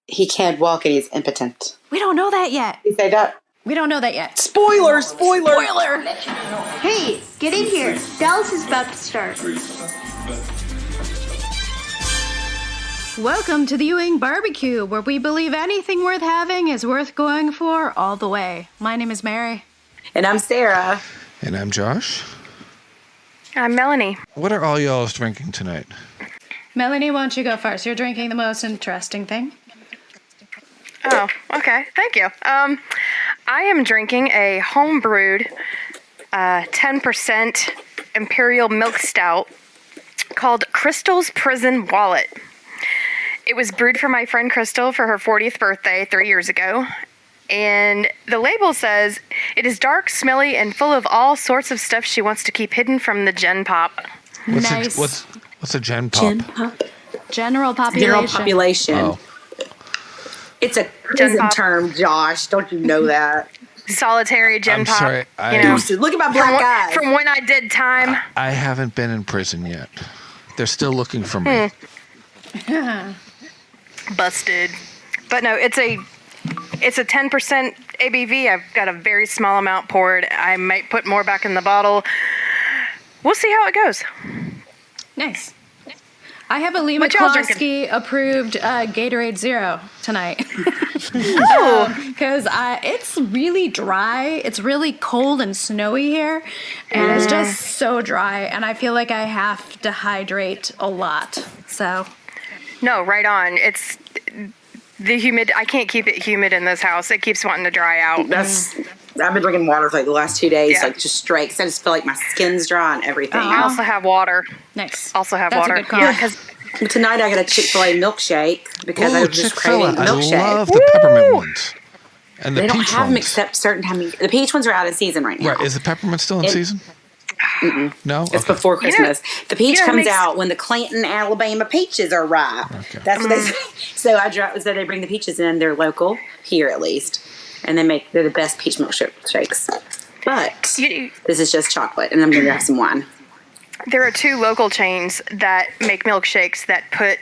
He can't walk and he's impotent. We don't know that yet. You say that? We don't know that yet. Spoiler! Hey, get in here. Dallas is about to start. Welcome to the Ewing Barbecue, where we believe anything worth having is worth going for all the way. My name is Mary. And I'm Sarah. And I'm Josh. I'm Melanie. What are all y'all's drinking tonight? Melanie, why don't you go first? You're drinking the most interesting thing. Oh, okay. Thank you. I am drinking a home-brewed 10% Imperial Milk Stout called Crystal's Prison Wallet. It was brewed for my friend Crystal for her 40th birthday 3 years ago. And the label says, it is dark, smelly, and full of all sorts of stuff she wants to keep hidden from the Gen Pop. What's a Gen Pop? Gen Pop. General population. General population. Oh. It's a prison term, Josh. Don't you know that? Solitary Gen I'm Pop. sorry, Look at my black eyes. From when I did time. I haven't been in prison yet. They're still looking for me. Busted. But no, it's a 10% ABV. I've got a very small amount poured. I might put more back in the bottle. We'll see how it goes. Nice. I have a Lee McCloskey approved Gatorade Zero tonight. Because it's really dry. It's really cold and snowy here. And it's just so dry. And I feel like I have to hydrate a lot. So. No, right on. It's the humid. I can't keep it humid in this house. It keeps wanting to dry out. I've been drinking water for like the last 2 days, like just straight. Cause I just feel like my skin's dry and everything. I also have water. Nice. Also have That's water. A good call. Yeah, because tonight I got a Chick-fil-A milkshake because I was just craving I milkshake. love the peppermint ones. And the They don't peach have them ones. except certain times. The peach ones are out of season right now. Right. Is the peppermint still in season? No? It's Okay. before Christmas. The peach comes makes- out when the Clayton, Alabama peaches are ripe. Okay. That's what they say. So they bring the peaches in. They're local here at least, and they're the best peach milkshakes. But this is just chocolate, and I'm going to have some wine. there are two local chains that make milkshakes that put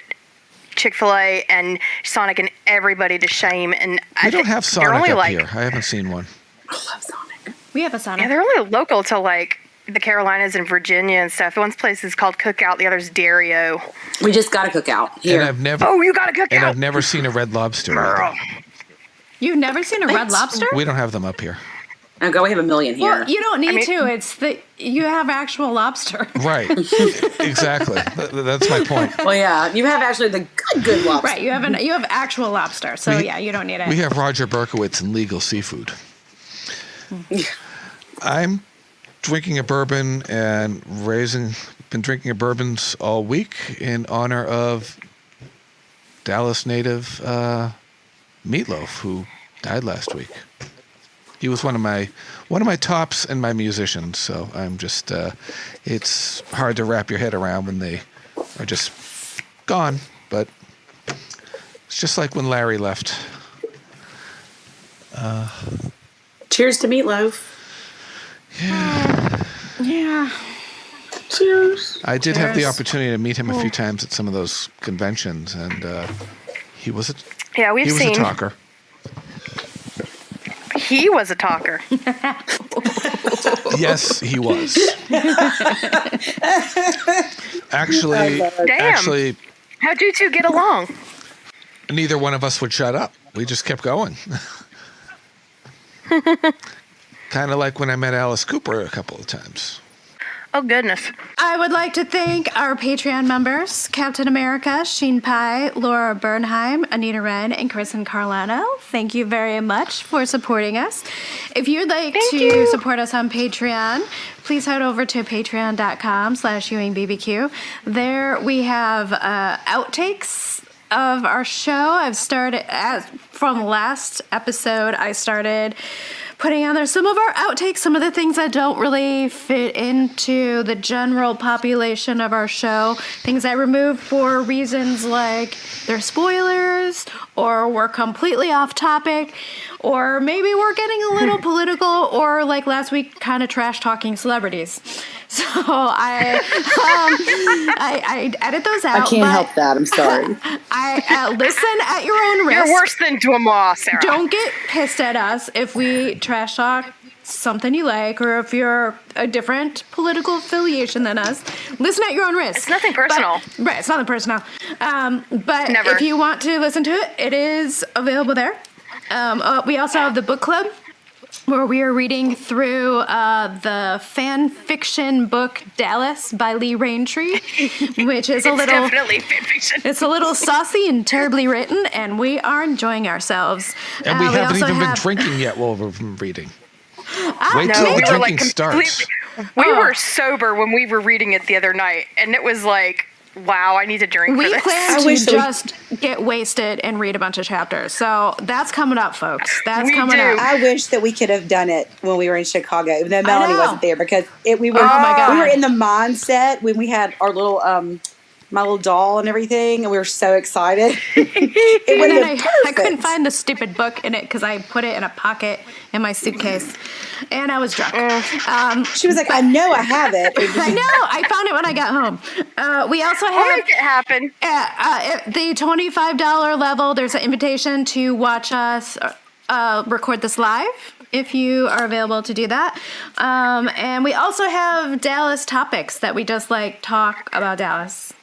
Chick-fil-A and Sonic and everybody to shame. And We don't have Sonic only up like, here. I haven't seen one. I love Sonic. We have a Sonic. Yeah, they're only local to like the Carolinas and Virginia and stuff. One's place is called Cookout, the other's Dario. We just got a cookout here. And You got a Cookout? And I've never seen a Red Lobster. Either. You've never seen a Red Lobster? We don't have them up here. Oh, we have a million here. Well, you don't need to. It's you have actual lobster. Right. Exactly. That's my point. Well, yeah, you have actually the good lobster. Right. You have actual lobster. So you don't need it. We have Roger Berkowitz and legal seafood. I'm drinking a bourbon and been drinking a bourbons all week in honor of Dallas native Meatloaf, who died last week. He was one of my tops and my musicians. So I'm just it's hard to wrap your head around when they are just gone. But it's just like when Larry left. Cheers to Meatloaf. Yeah. Cheers. I did have the opportunity to meet him a few times at some of those conventions, and he was a talker. He was a talker. Yes, he was. Actually, How'd you two get along? neither one of us would shut up. We just kept going. Kind of like when I met Alice Cooper a couple of times. Oh, goodness. I would like to thank our Patreon members, Captain America, Sheen Pye, Laura Bernheim, Anita Wren, and Kristen Carlano. Thank you very much for supporting us. If you'd like to support us on Patreon, please head over to patreon.com/EwingBBQ. There we have outtakes of our show. I've started, from last episode, I started putting on there some of our outtakes, some of the things that don't really fit into the general population of our show, things I removed for reasons like they're spoilers, or we're completely off topic, or maybe we're getting a little political, or like last week, kind of trash talking celebrities. So I edit those out. I can't help that. I'm sorry. I listen at your own risk. You're worse than Dumas, Sarah. Don't get pissed at us if we trash talk something you like, or if you're a different political affiliation than us. Listen at your own risk. It's nothing personal. Right, it's nothing personal. But Never. if you want to listen to it, it is available there. We also have the book club, where we are reading through the fan fiction book Dallas by Lee Raintree, which is Definitely fan fiction. it's a little saucy and terribly written, and we are enjoying ourselves. And we haven't also even been have- drinking yet while we've been reading. Wait No, till we the were drinking like starts. We were sober when we were reading it the other night, and it was like, wow, I need to drink for We this. plan I to wish that we- just get wasted and read a bunch of chapters. So that's coming up, folks. That's We coming do. up. I wish that we could have done it when we were in Chicago, even though Melanie know. wasn't there, because we were. Oh my God. We were in the mindset when we had our little my little doll and everything, and we were so excited. It would And have then been I perfect. couldn't find the stupid book in it because I put it in a pocket in my suitcase, and I was drunk. She was like, "I know I have it." I know. I found it when I got home. We also We'll have make it happen. at the $25 level. There's an invitation to watch us record this live, if you are available to do that. And we also have Dallas topics that we just talk about Dallas.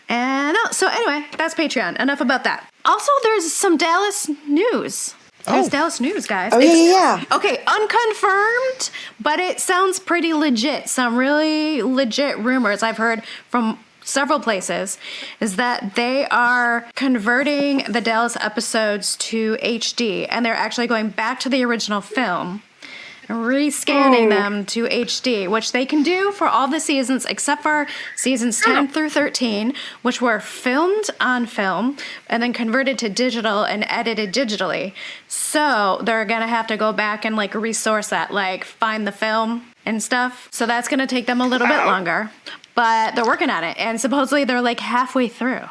And so anyway, that's Patreon. Enough about that. Also, there's some Dallas news. There's Dallas news, guys. Oh yeah. Okay, unconfirmed, but it sounds pretty legit. Some really legit rumors I've heard from several places is that they are converting the Dallas episodes to HD, and they're actually going back to the original film and rescanning them to HD, which they can do for all the seasons except for seasons 10 through 13, which were filmed on film and then converted to digital and edited digitally. So they're going to have to go back and resource that, find the film and stuff. So that's going to take them a little bit longer, but they're working on it. And supposedly they're halfway through.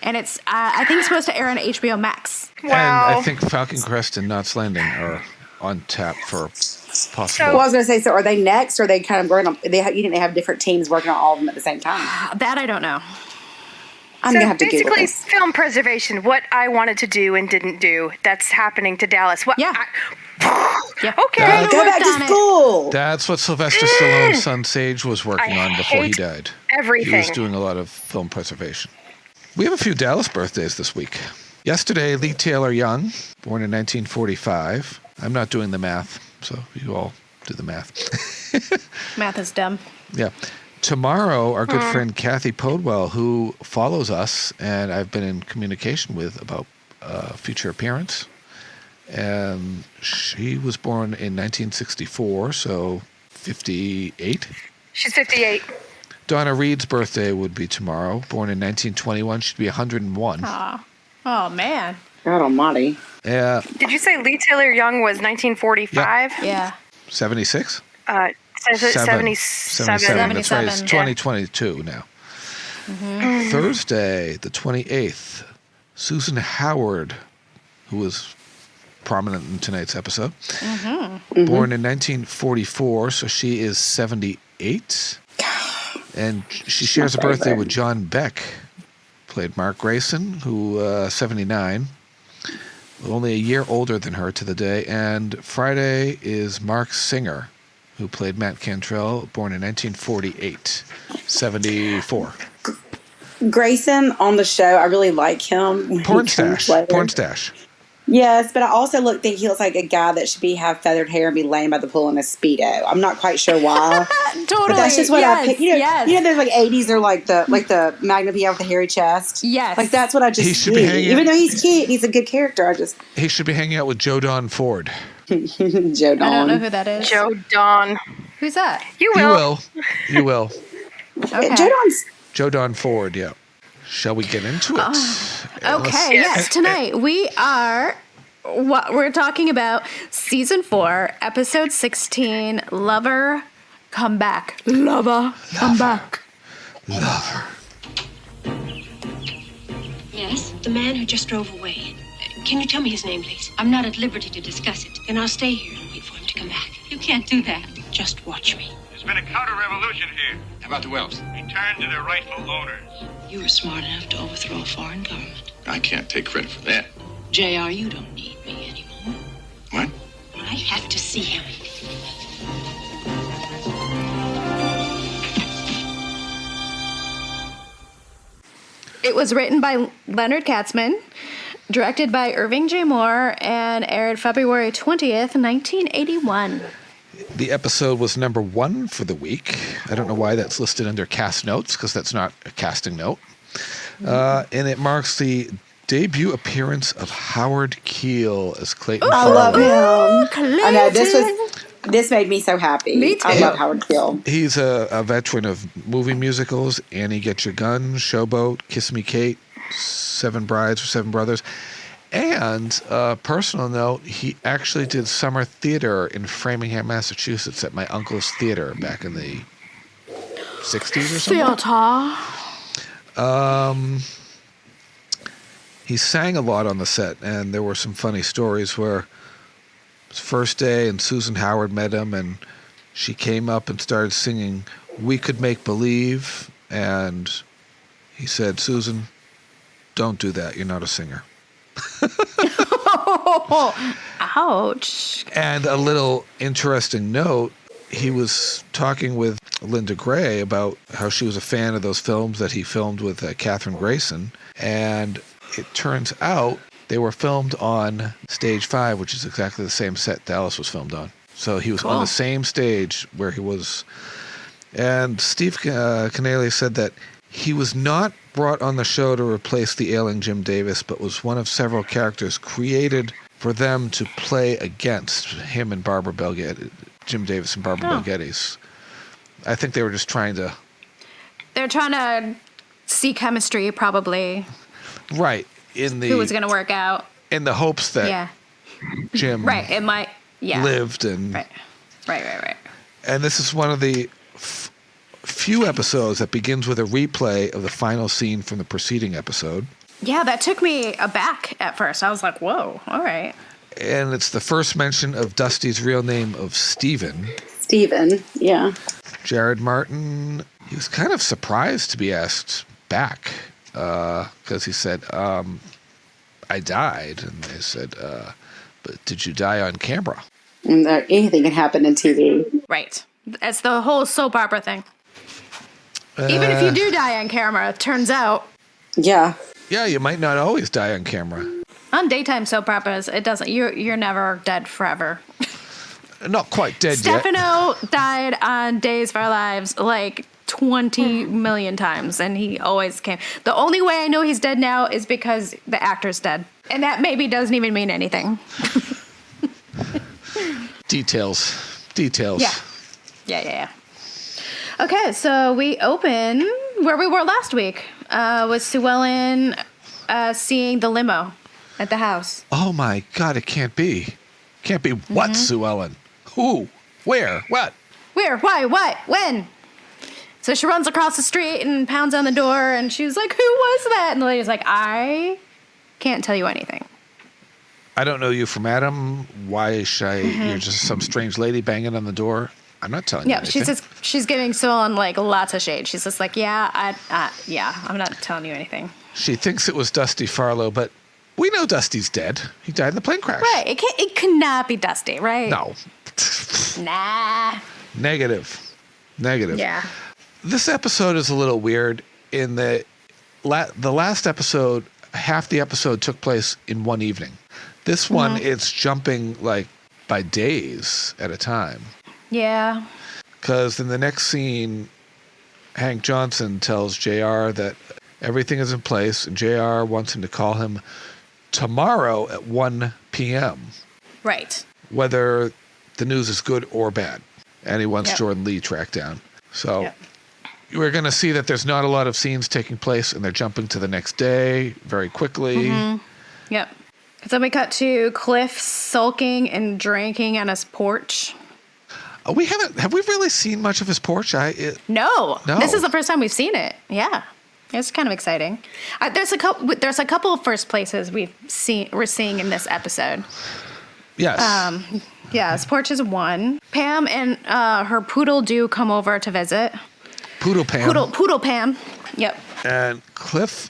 And it's, I think it's supposed to air on HBO Max. Wow. And I think Falcon Crest and Knots Landing are on tap for possible. Well, I was going to say, so are they next, or are they kind of working on? You think they have different teams working on all of them at the same time? That I don't know. I'm So gonna have to Google basically, this. film preservation. What I wanted to do and didn't do. That's happening to Dallas. What? Yeah. Yeah. Okay. Go back to school. That's what Sylvester Stallone's son Sage was working on before he hate died. everything. He was doing a lot of film preservation. We have a few Dallas birthdays this week. Yesterday, Lee Taylor Young, born in 1945. I'm not doing the math, so you all do the math. Math is dumb. Yeah. Tomorrow, our good friend Kathy Podwell, who follows us and I've been in communication with about future appearance. And she was born in 1964, so 58. She's 58. Donna Reed's birthday would be tomorrow, born in 1921. She'd be 101. Aw. Oh, man. God almighty. Yeah, Did you say Lee Taylor Young was 1945? Yeah. 76? Says it 77. 77. That's right. It's 77, 2022 now. Thursday, the 28th, Susan Howard, who was prominent in tonight's episode, born in 1944, so she is 78. And she shares a birthday with John Beck, played Mark Grayson, who 79, only a year older than her to the day. And Friday is Mark Singer, who played Matt Cantrell, born in 1948, 74. Grayson on the show, I really like him. when he Porn comes stash. later. Porn stash. Yes, but I also think he looks like a guy that should have feathered hair and be laying by the pool in a Speedo. I'm not quite sure why. Totally. But that's just what I pick. Yes. You know, there's 80s are like the Magnum PI with the hairy chest. Yes. Like that's what I just He should see. be hanging- Even though he's cute, he's a good character. He should be hanging out with Joe Don Ford. Joe Don. I don't know who that is. Joe Don. Who's that? You You will. will. You will. Okay. Joe Don's. Joe Don Ford, yeah. Shall we get into it? Okay, yes. Tonight we're talking about season 4, episode 16, Lover, Come Back. Lover, come back. Lover. Yes? The man who just drove away. Can you tell me his name, please? I'm not at liberty to discuss it. Then I'll stay here and wait for him to come back. You can't do that. Just watch me. There's been a counter-revolution here. How about the wealth? Return to their rightful owners. You were smart enough to overthrow a foreign government. I can't take credit for that. JR, you don't need me anymore. What? I have to see him. It was written by Leonard Katzman, directed by Irving J. Moore, and aired February 20th, 1981. The episode was number 1 for the week. I don't know why that's listed under cast notes, because that's not a casting note. And it marks the debut appearance of Howard Keel as Clayton I Farlow. love him. Clayton. I know this made me so happy. Me too. I love Howard Keel. He's a veteran of movie musicals, Annie Get Your Gun, Showboat, Kiss Me Kate, Seven Brides or Seven Brothers. And personal note, he actually did summer theater in Framingham, Massachusetts at my uncle's theater back in the 60s or something. Theater. He sang a lot on the set, and there were some funny stories where his first day and Susan Howard met him, and she came up and started singing We Could Make Believe, and he said, Susan, don't do that. You're not a singer. Ouch. And a little interesting note, he was talking with Linda Gray about how she was a fan of those films that he filmed with Katherine Grayson, and it turns out they were filmed on Stage 5, which is exactly the same set Dallas was filmed on. So he was on the same stage where he was. And Steve Canale said that he was not brought on the show to replace the ailing Jim Davis, but was one of several characters created for them to play against him and Barbara Bel Geddes, Jim Davis and Barbara Bel Geddes. I think they were just trying to... They're trying to see chemistry, probably. Right. Who was going to work out. In the hopes that Jim it might, lived. And, Right. And this is one of the few episodes that begins with a replay of the final scene from the preceding episode. Yeah, that took me aback at first. I was like, whoa, all right. And it's the first mention of Dusty's real name of Stephen. Stephen, yeah. Jared Martin, he was kind of surprised to be asked back because he said, I died. And they said, but did you die on camera? And anything can happen in TV. Right. It's the whole soap opera thing. Even if you do die on camera, it turns out. Yeah. Yeah, you might not always die on camera. On daytime soap operas, it doesn't. You're never dead forever. Not quite dead Stefano died on Days of Our Lives like 20 million times, and he always came. The only way I know he's dead now is because the actor's dead. And that maybe doesn't even mean anything. Details. Yeah. Okay, so we open where we were last week with Sue Ellen seeing the limo at the house. Oh my God, it can't be. Can't be what, Sue Ellen? Who? Where? What? Where? Why? What? When? So she runs across the street and pounds on the door, and she was like, who was that? And the lady's like, I can't tell you anything. I don't know you from Adam. Why should I? You're just some strange lady banging on the door. I'm not telling you anything. She's giving Sue Ellen like lots of shade. She's just like, I'm not telling you anything. She thinks it was Dusty Farlow, but we know Dusty's dead. He died in the plane crash. Right. It cannot be Dusty, right? No. Nah. Negative. Yeah. This episode is a little weird in the last episode, half the episode took place in one evening. This one, it's jumping like by days at a time. Yeah. Because in the next scene, Hank Johnson tells JR that everything is in place, and JR wants him to call him tomorrow at 1 p.m. Right. Whether the news is good or bad. And he wants Jordan Lee tracked down. So we're going to see that there's not a lot of scenes taking place, and they're jumping to the next day very quickly. Yep. So we cut to Cliff sulking and drinking on his porch. Have we really seen much of his porch? No. This is the first time we've seen it. Yeah. It's kind of exciting. There's a couple of first places we're seeing in this episode. Yes. Yes, Porch is 1. Pam and her poodle do come over to visit. Poodle Pam. Poodle Pam. Yep. And Cliff,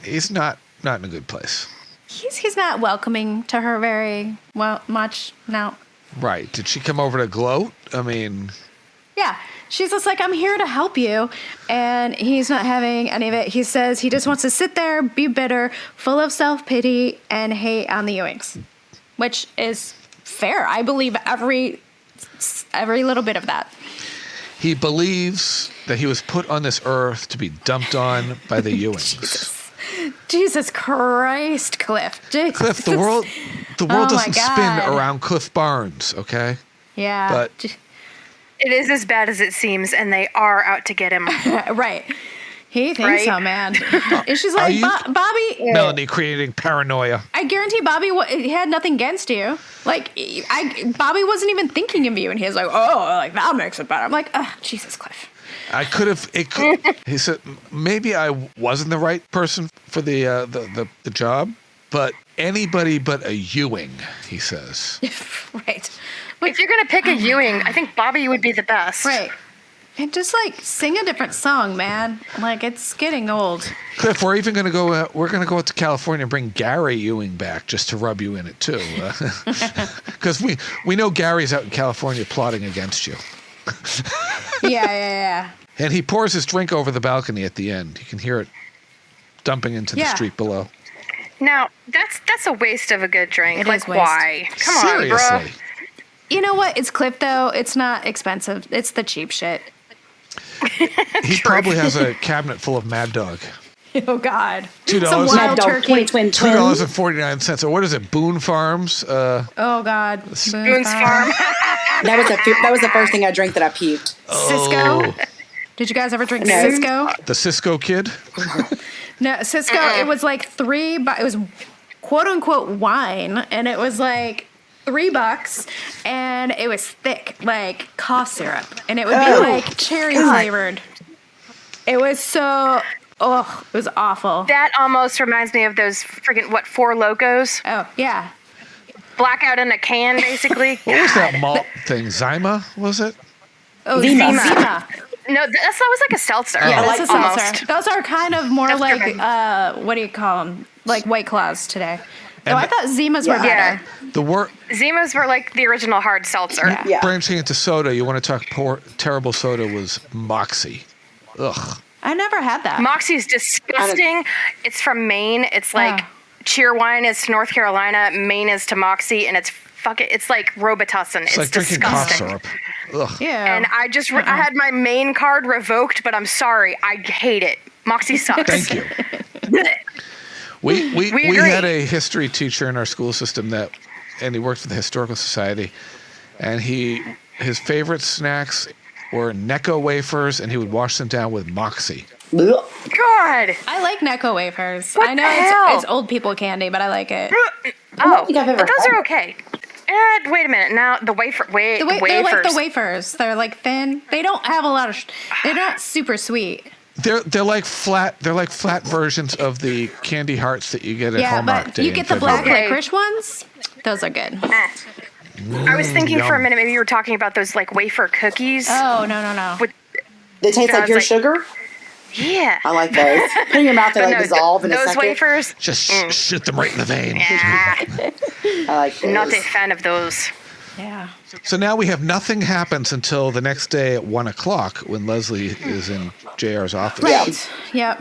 he's not in a good place. He's not welcoming to her very much now. Right. Did she come over to gloat? I mean... Yeah. She's just like, I'm here to help you. And he's not having any of it. He says he just wants to sit there, be bitter, full of self-pity, and hate on the Ewings. Which is fair. I believe every little bit of that. He believes that he was put on this earth to be dumped on by the Ewings. Jesus Christ, Cliff. Cliff, the world doesn't spin around Cliff Barnes, okay? Yeah. But it is as bad as it seems, and they are out to get him. Right. He thinks so, man. And she's like, Bobby. Melanie creating paranoia. I guarantee Bobby he had nothing against you. Like, Bobby wasn't even thinking of you, and he's like, oh, like that makes it better. I'm like, oh, Jesus, Cliff. He said, maybe I wasn't the right person for the job, but anybody but a Ewing, he says. Right. If you're going to pick a Ewing, I think Bobby would be the best. Right. And just like sing a different song, man. Like it's getting old. Cliff, we're even going to go. We're going to go out to California and bring Gary Ewing back just to rub you in it too, because we know Gary's out in California plotting against you. Yeah. And he pours his drink over the balcony at the end. You can hear it dumping into the street below. Now that's a waste of a good drink. It like is waste. Why? Come Seriously. on, bro. You know what? It's Cliff though. It's not expensive. It's the cheap shit. He probably has a cabinet full of Mad Dog. Oh God. $2. Some wild turkey. $2.49. Or what is it? Boone Farms. Oh God. Boone's Farm. That was the first thing I drank that I puked. Cisco. Did you guys ever drink Cisco? The Cisco Kid. No, Cisco. It was like it was quote unquote wine, and it was like $3, and it was thick, like cough syrup, and it would be like cherry flavored. It was so, it was awful. That almost reminds me of those friggin' Four Locos? Oh, yeah. Blackout in a can, basically. What was that malt thing? Zyma, was it? Oh, Zima. Zima. No, that was like a seltzer. Yeah, that's a seltzer. Almost. Those are kind of more That's like, different. what do you call them? Like White Claws today. And I thought Zimas were better. Zimas were like the original hard seltzer. Yeah. Branching into soda, you want to talk terrible soda was Moxie. Ugh. I never had that. Moxie's disgusting. It's from Maine. It's like Cheerwine is to North Carolina, Maine is to Moxie, and it's like Robitussin. It's like drinking cough disgusting. syrup. Ugh. Yeah. And I had my Maine card revoked, but I'm sorry, I hate it. Moxie sucks. Thank you. We had a history teacher in our school system and he worked for the Historical Society, and his favorite snacks were Necco wafers, and he would wash them down with Moxie. God. I like Necco wafers. What I know the hell? it's old people candy, but I like it. I don't think I've ever those had are okay. Wait a minute. Now the wafers. They're like the wafers. They're like thin. They don't have a lot of. They're not super sweet. They're like flat. They're like flat versions of the candy hearts that you get at Hallmark but Day. you get the black licorice ones. Those are good. I was thinking for a minute maybe you were talking about those like wafer cookies. Oh no. They taste like your sugar? Yeah. I like those. Put in your mouth, they dissolve in a second. Those wafers. Just shoot them right in the vein. Yeah. I like those. Not a fan of those. Yeah. So now we have nothing happens until the next day at 1:00 when Leslie is in JR's office. Right. Yep.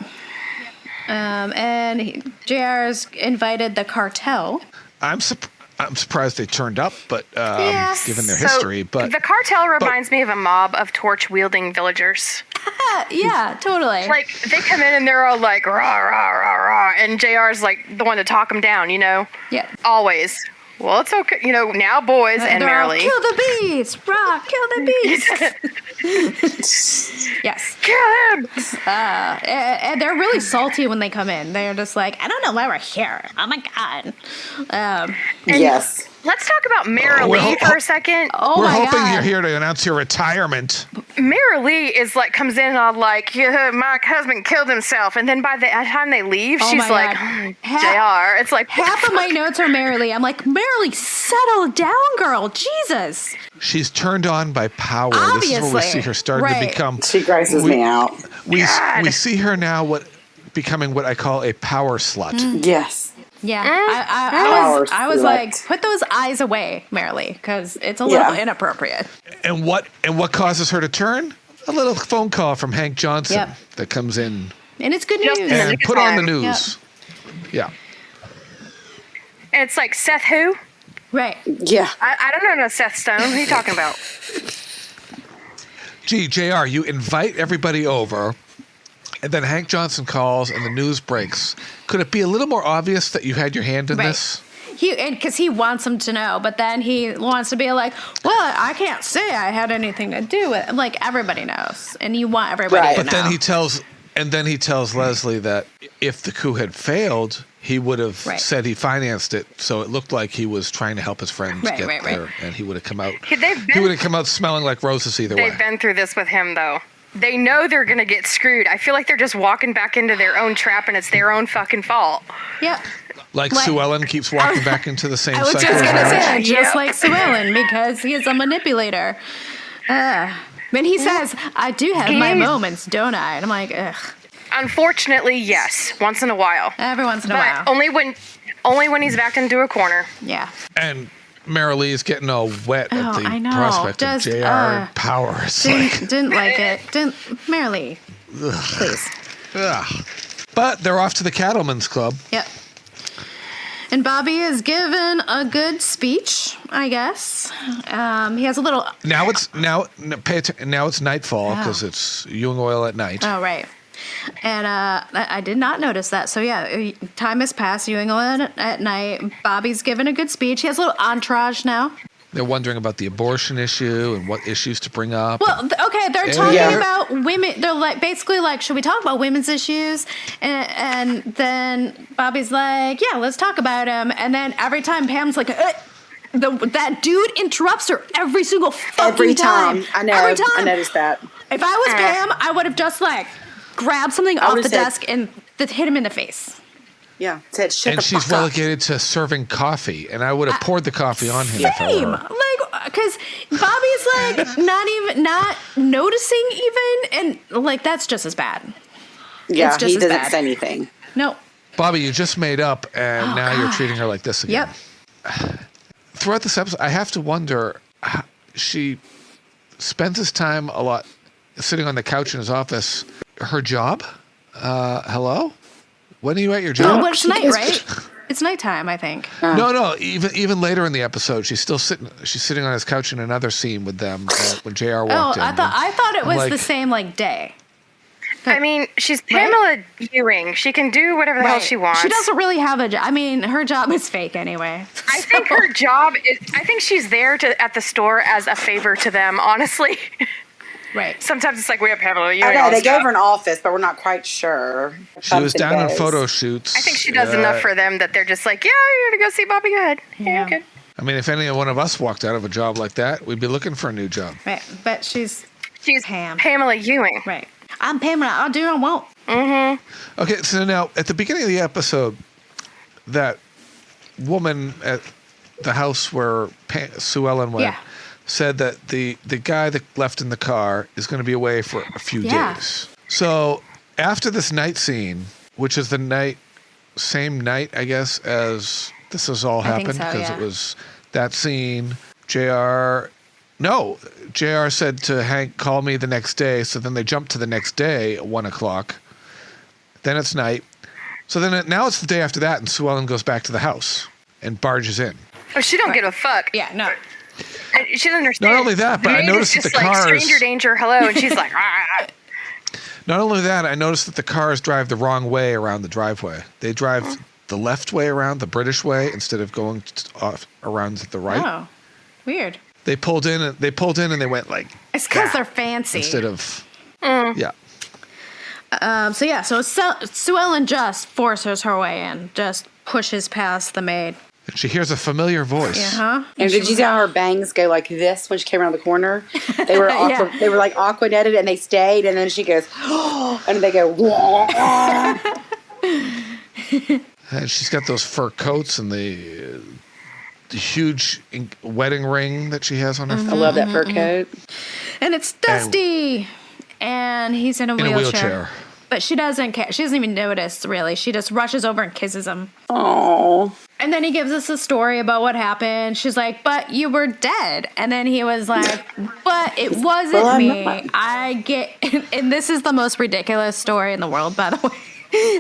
And JR's invited the cartel. I'm surprised they turned up, but Yes. given their history. But the cartel reminds me of a mob of torch-wielding villagers. Yeah, totally. Like, they come in and they're all like, rah, rah, rah, rah, and JR's like the one to talk them down, you know? Yeah. Always. Well, it's okay, you know, now boys and they're all, merrily. kill the bees! Rah, kill the bees! Yes. Kill him! And they're really salty when they come in. They're just like, I don't know why we're here. Oh my God. Yes. Let's talk about merrily for a second. Oh we're my hoping God. you're here to announce your retirement. Mary Lee is like, comes in all like, yeah, my husband killed himself. And then by the time they leave, Oh she's my like, God. JR. It's like, Half of my notes are Mary Lee. I'm like, Mary Lee, settle down, girl. Jesus. She's turned on by power. This is where we Obviously. see her starting to become. She grosses me out. We see her now becoming what I call a power slut. Yes. Yeah, Power I was slut. like, put those eyes away, Mary Lee, because it's a little inappropriate. And what causes her to turn? A little phone call from Hank Johnson that comes in And it's good news. and put on the news. Yeah. and it's like, Seth who? Right. Yeah. I don't know no Seth Stone. Who are you talking about? Gee, JR, you invite everybody over, and then Hank Johnson calls and the news breaks. Could it be a little more obvious that you had your hand in this? Because he wants them to know, but then he wants to be like, well, I can't say I had anything to do with it. Like, everybody knows, and you want everybody to know. But then he tells Leslie that if the coup had failed, he would have said he financed it, so it looked like he was trying to help his friends get there, and he would have come out. He would have come out smelling like roses either way. They've been through this with him, though. They know they're going to get screwed. I feel like they're just walking back into their own trap, and it's their own fucking fault. Yep. Like Sue Ellen keeps walking back into the same cycle. I was just going to say, just like Sue Ellen, because he is a manipulator. When he says, I do have my moments, don't I? And I'm like, ugh. Unfortunately, yes. Once in a while. Every once in a while. But only when he's backed into a corner. Yeah. And Mary Lee's getting all wet at the I know. prospect of Just, JR power. Didn't like it. Mary Lee, please. Ugh. But they're off to the Cattlemen's Club. Yep. And Bobby is given a good speech, I guess. He has a little. Now it's nightfall because it's Ewing oil at night. Oh, right. And I did not notice that. So, yeah, time has passed. Ewing oil at night. Bobby's given a good speech. He has a little entourage now. They're wondering about the abortion issue and what issues to bring up. Well, okay, they're talking about women. They're like basically like, should we talk about women's issues? And then Bobby's like, yeah, let's talk about them. And then every time Pam's like, that dude interrupts her every single fucking time. I know. Every time. I noticed that. If I was Pam, I would have just like grabbed something off the desk and hit him in the face. Yeah, said shut and the fuck she's relegated to serving coffee, and I would have poured the coffee on him. Same, like, because Bobby's like not noticing even, and like that's just as bad. Yeah, it's just he as doesn't bad. say anything. No, Bobby, you just made up, and now you're treating her like this again. Yep. Throughout this episode, I have to wonder. She spends this time a lot sitting on the couch in his office. Her job? Hello? When are you at your job? well, it's night, right? It's nighttime, I think. No. Even later in the episode, she's still sitting. She's sitting on his couch in another scene with them when JR walked in. I thought it was the same like day. I mean, she's Pamela Ewing. She can do whatever the hell she wants. She doesn't really have a job. I mean, her job is fake anyway. I think her job is. I think she's there at the store as a favor to them. Honestly. Right. Sometimes it's like we have Pamela Ewing. I know they gave her an office, but we're not quite sure. She was down in photo shoots. I think she does enough for them that they're just like, yeah, you're gonna go see Bobby. Go ahead. Yeah, you're good. I mean, if any one of us walked out of a job like that, we'd be looking for a new job. Right, but she's Pamela Ewing. Right. I'm Pamela. I'll do what I want. Mm-hmm. Okay, so now at the beginning of the episode, that woman at the house where Sue Ellen went said that the guy that left in the car is going to be away for a few days. So after this night scene, which is the same night, I guess, as this has all happened, because it was that scene, JR said to Hank, call me the next day. So then they jump to the next day at 1:00. Then it's night. So then now it's the day after that, and Sue Ellen goes back to the house and barges in. Oh, she don't give a fuck. Yeah, no. She doesn't understand. Not only that, but I noticed that the cars... stranger danger, hello, and she's like... Not only that, I noticed that the cars drive the wrong way around the driveway. They drive the left way around, the British way, instead of going off around to the right. Oh, weird. They pulled in and they went like... It's because they're fancy. Instead of... Yeah. So Sue Ellen just forces her way in, just pushes past the maid. And she hears a familiar voice. Uh-huh. And did you see how her bangs go like this when she came around the corner? They were Yeah. They were like aqua netted, and they stayed. And then she goes, and they go. And she's got those fur coats and the huge wedding ring that she has on her I finger. love that fur coat. And it's Dusty. And he's in a wheelchair. But she doesn't care. She doesn't even notice, really. She just rushes over and kisses him. Oh. And then he gives us a story about what happened. She's like, but you were dead. And then he was like, but it wasn't me. I get... And this is the most ridiculous story in the world, by the way.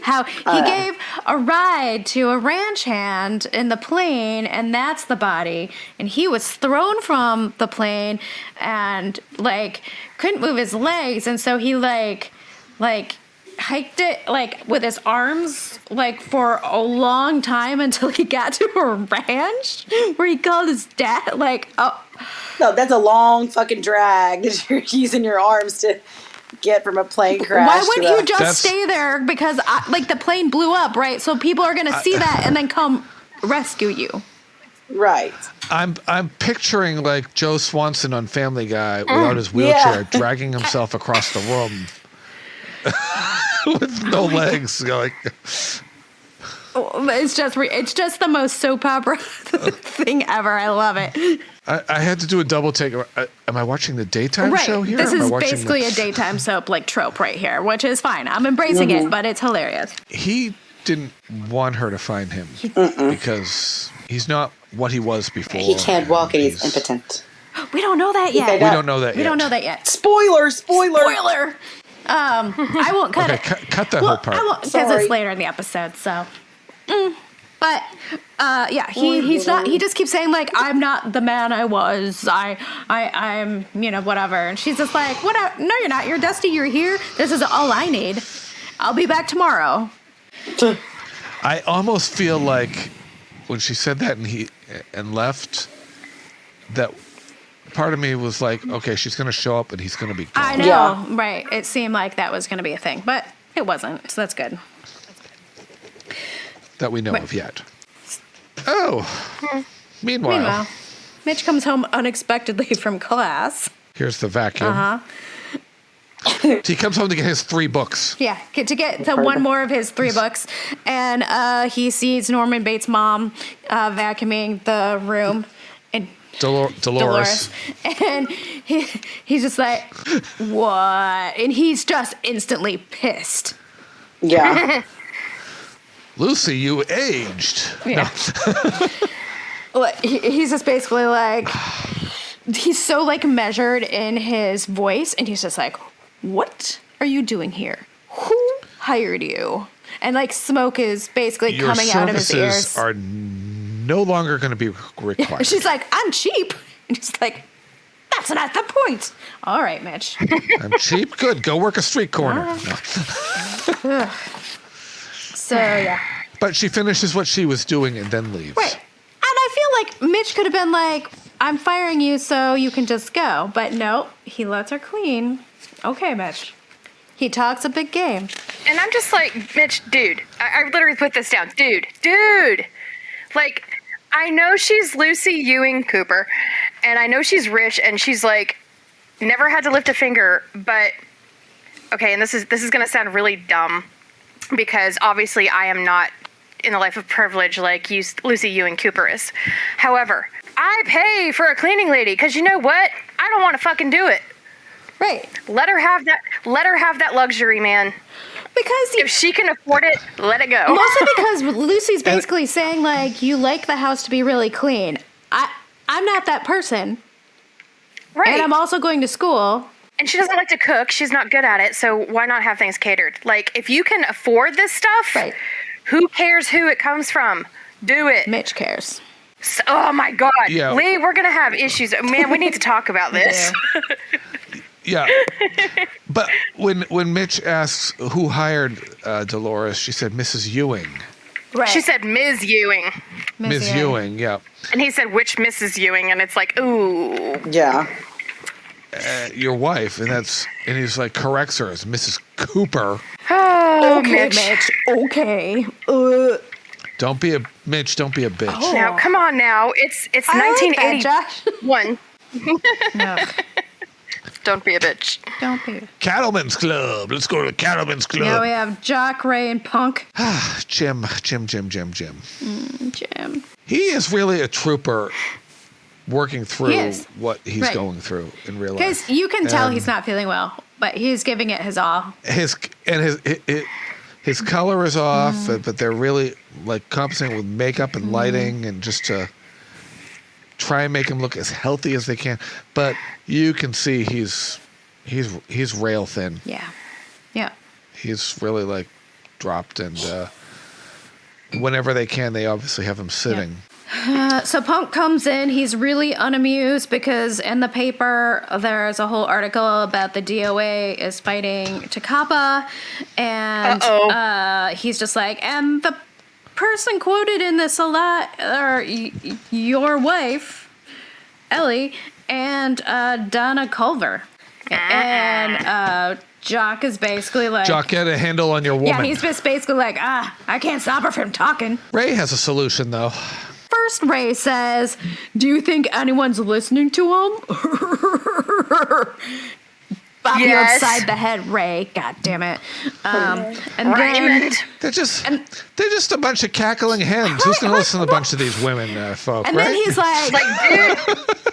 How he gave a ride to a ranch hand in the plane, and that's the body. And he was thrown from the plane and, like, couldn't move his legs. And so he, like hiked it, like, with his arms, like, for a long time until he got to a ranch where he called his dad, like, oh. No, that's a long fucking drag that you're using your arms to get from a plane crash. Why wouldn't you just stay there? Because, like, the plane blew up, right? So people are going to see that and then come rescue you. Right. I'm picturing, like, Joe Swanson on Family Guy without his wheelchair, dragging himself across the room. With no legs, like it's just the most soap opera thing ever. I love it. I had to do a double take. Am I watching the daytime show here? This is basically a daytime soap like trope right here, which is fine. I'm embracing it, but it's hilarious. He didn't want her to find him because he's not what he was before. He can't walk and he's impotent. We don't know that yet. We don't know that yet. Spoiler. I won't cut it. Cut that whole part. I won't, because it's later in the episode. So, but yeah, he's not. He just keeps saying like, "I'm not the man I was. I'm whatever." And she's just like, "What? No, you're not. You're Dusty. You're here. This is all I need. I'll be back tomorrow." I almost feel like when she said that and left, that part of me was like, okay, she's going to show up and he's going to be gone. I know, right. It seemed like that was going to be a thing, but it wasn't, so that's good. That we know of yet. Oh, meanwhile, Mitch comes home unexpectedly from class. Here's the vacuum. So he comes home to get his 3 books. Yeah, to get the one more of his 3 books. And he sees Norman Bates' mom vacuuming the room. And Dolores. And he's just like, what? And he's just instantly pissed. Yeah. Lucy, you aged. Yeah. No. He's just basically like, he's so like measured in his voice. And he's just like, what are you doing here? Who hired you? And like smoke is basically coming out of his ears. Your services are no longer going to be required. She's like, I'm cheap. And he's like, that's not the point. All right, Mitch. I'm cheap? Good. Go work a street corner. No. So, yeah. But she finishes what she was doing and then leaves. Right. And I feel like Mitch could have been like, I'm firing you so you can just go. But no, he lets her clean. Okay, Mitch. He talks a big game. And I'm just like, Mitch, dude. I literally put this down. Dude. Like, I know she's Lucy Ewing Cooper, and I know she's rich, and she's like, never had to lift a finger, but, okay, and this is going to sound really dumb, because obviously I am not in the life of privilege like Lucy Ewing Cooper is. However, I pay for a cleaning lady, because you know what? I don't want to fucking do it. Right. Let her have that luxury, man. Because if she can afford it, let it go. Mostly because Lucy's basically saying, like, you like the house to be really clean. I'm not that person. Right. And I'm also going to school. And she doesn't like to cook. She's not good at it. So why not have things catered? Like, if you can afford this stuff, who cares who it comes from? Do it. Mitch cares. So, oh, my God. Yeah. Lee, we're going to have issues. Man, we need to talk about this. Yeah. But when Mitch asks who hired Dolores, she said Mrs. Ewing. Right. She said Ms. Ewing. Ms. Ewing, yeah. And he said, which Mrs. Ewing? And it's like, ooh. Yeah. Your wife. And he's like, corrects her as Mrs. Cooper. Oh, okay, Mitch. Okay. Don't be a Mitch. Don't be a bitch. Oh. Now, come on now. It's I like that, 1981. No, Don't be a bitch. don't be. Cattleman's Club. Let's go to the Cattleman's Club. Now we have Jock, Ray, and Punk. Jim. Jim. He is really a trooper working through He is. what he's Right. going through in real life. Because you can tell And he's not feeling well, but he's giving it his all. His color is off, but they're really like compensating with makeup and lighting and just to try and make him look as healthy as they can. But you can see he's rail thin. Yeah. He's really like dropped, and whenever they can, they obviously have him sitting. So Punk comes in. He's really unamused because in the paper there's a whole article about the DOA is fighting Takapa, and he's just like, and the person quoted in this a lot, or your wife, Ellie, and Donna Culver, and Jock is basically like, Jock, get a handle on your woman. yeah, he's just basically like, I can't stop her from talking. Ray has a solution though. First, Ray says, do you think anyone's listening to him? Bop you Yes. upside the head, Ray. God damn it. And then, Raymond. They're just a bunch of cackling hens. Who's going to listen to a bunch of these women, folk, and right? then he's like,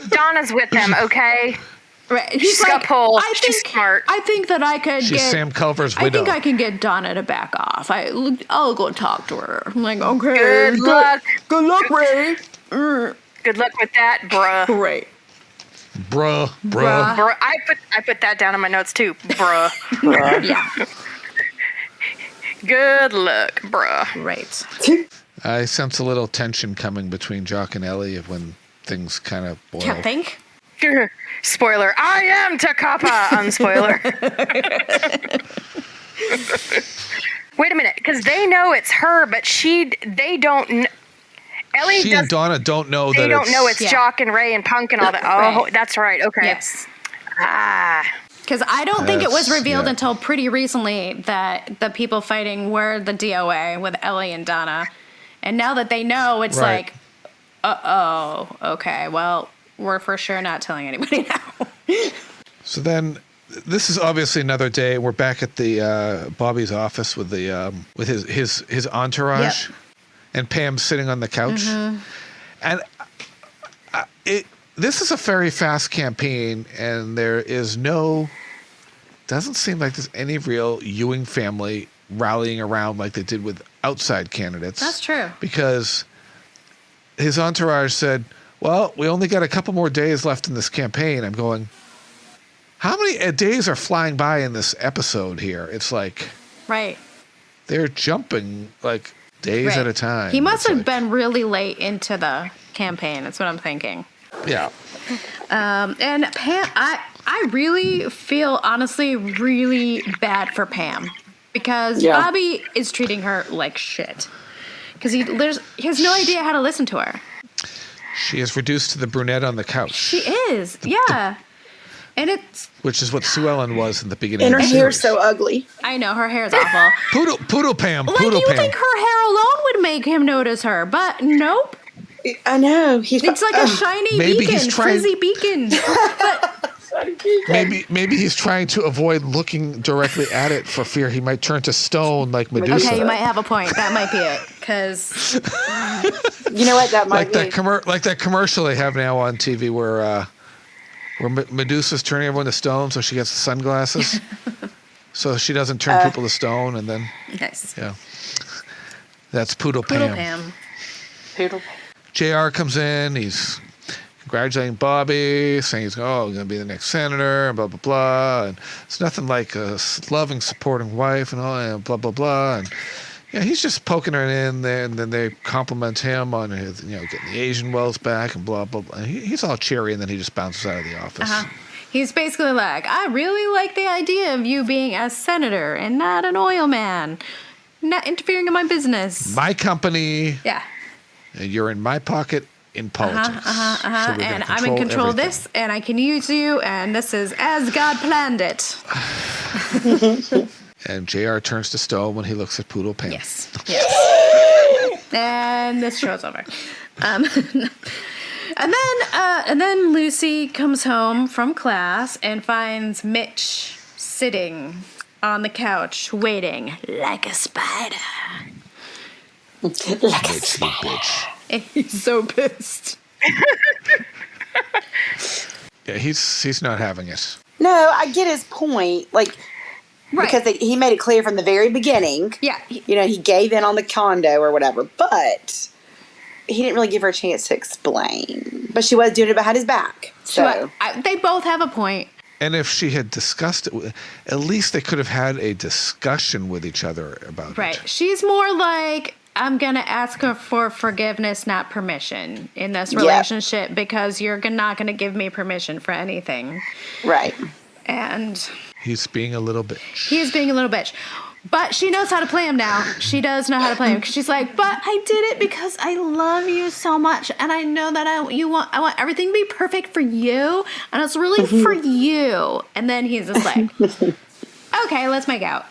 Dude, Donna's with them, okay? right, he's She's got like, pull. She's smart. I think that I could She's get Sam Culver's I widow. think I can get Donna to back off. I'll go talk to her. I'm like, okay. Good luck. Good luck, Ray. Good luck with that, bruh. Great. Bruh. Bruh. I put that down in my notes too. Bruh. Yeah, Good luck, bruh. right. I sense a little tension coming between Jock and Ellie when things kind of boil. Can't think. Spoiler. I am Takapa. Unspoiler. Wait a minute, because they know it's her, but they don't. Ellie She and Donna don't know They that don't know it's Yeah. Jock and Ray and Punk and all that. Oh, Right. that's right. Okay. Yes. Ah. Because I don't think it was That's- revealed yeah. until pretty recently that the people fighting were the DOA with Ellie and Donna. And now that they know, it's Right. like, okay, well, we're for sure not telling anybody now. So then, this is obviously another day. We're back at the Bobby's office with the with his entourage, and Pam's sitting on the couch. And this is a very fast campaign, and there is doesn't seem like there's any real Ewing family rallying around like they did with outside candidates. That's true. Because his entourage said, well, we only got a couple more days left in this campaign. I'm going, how many days are flying by in this episode here? It's like Right. they're jumping like days Right. at a time. He must It's have like- been really late into the campaign. That's what I'm thinking. Yeah. And Pam, I really feel honestly really bad for Pam because Yeah. Bobby is treating her like shit because he has no idea how to listen to her. She is reduced to the brunette on the couch, She is, yeah. And it's, which is what Sue Ellen was in the beginning And of her the hair's series. so ugly. I know her hair's awful. Poodle Pam. Like Poodle you Pam. think her hair alone would make him notice her, but nope. I know. He's It's like a shiny Maybe beacon, he's trying- frizzy beacon. Maybe he's trying to avoid looking directly at it for fear he might turn to stone like Medusa. Okay, you might have a point. That might be it. Because You know what? That might like be. that commercial they have now on TV where Medusa's turning everyone to stone, so she gets the sunglasses, so she doesn't turn people to stone, and then nice. yeah, that's Poodle Poodle Pam. Pam. Poodle. JR comes in, he's congratulating Bobby, saying he's going to be the next senator, and blah, blah, blah. And it's nothing like a loving, supporting wife and all, and blah, blah, blah. And yeah, he's just poking her in there, and then they compliment him on his, getting the Asian wells back and blah, blah, blah. And he's all cheery, and then he just bounces out of the office. He's basically like, I really like the idea of you being a senator and not an oil man, not interfering in my business. My company, Yeah. and you're in my pocket in politics. So we're gonna And I'm in control of everything. this, and I can use you, and this is as God planned it. And JR turns to stone when he looks at Poodle Pam. Yes. And this show's over. And then Lucy comes home from class and finds Mitch sitting on the couch waiting like a spider. Like a spider. And he's so pissed. Yeah, he's not having it. No, I get his point. Like, Right. because he made it clear from the very beginning. Yeah. He gave in on the condo or whatever, but he didn't really give her a chance to explain. But she was doing it behind his back. So They both have a point. And if she had discussed it, at least they could have had a discussion with each other about Right. it. She's more like, I'm going to ask her for forgiveness, not permission in this relationship because you're not going to give me permission for anything. right. And He's being a little bitch. he is being a little bitch. But she knows how to play him now. She does know how to play him. She's like, but I did it because I love you so much. And I know that I want everything to be perfect for you. And it's really for you. And then he's just like, okay, let's make out.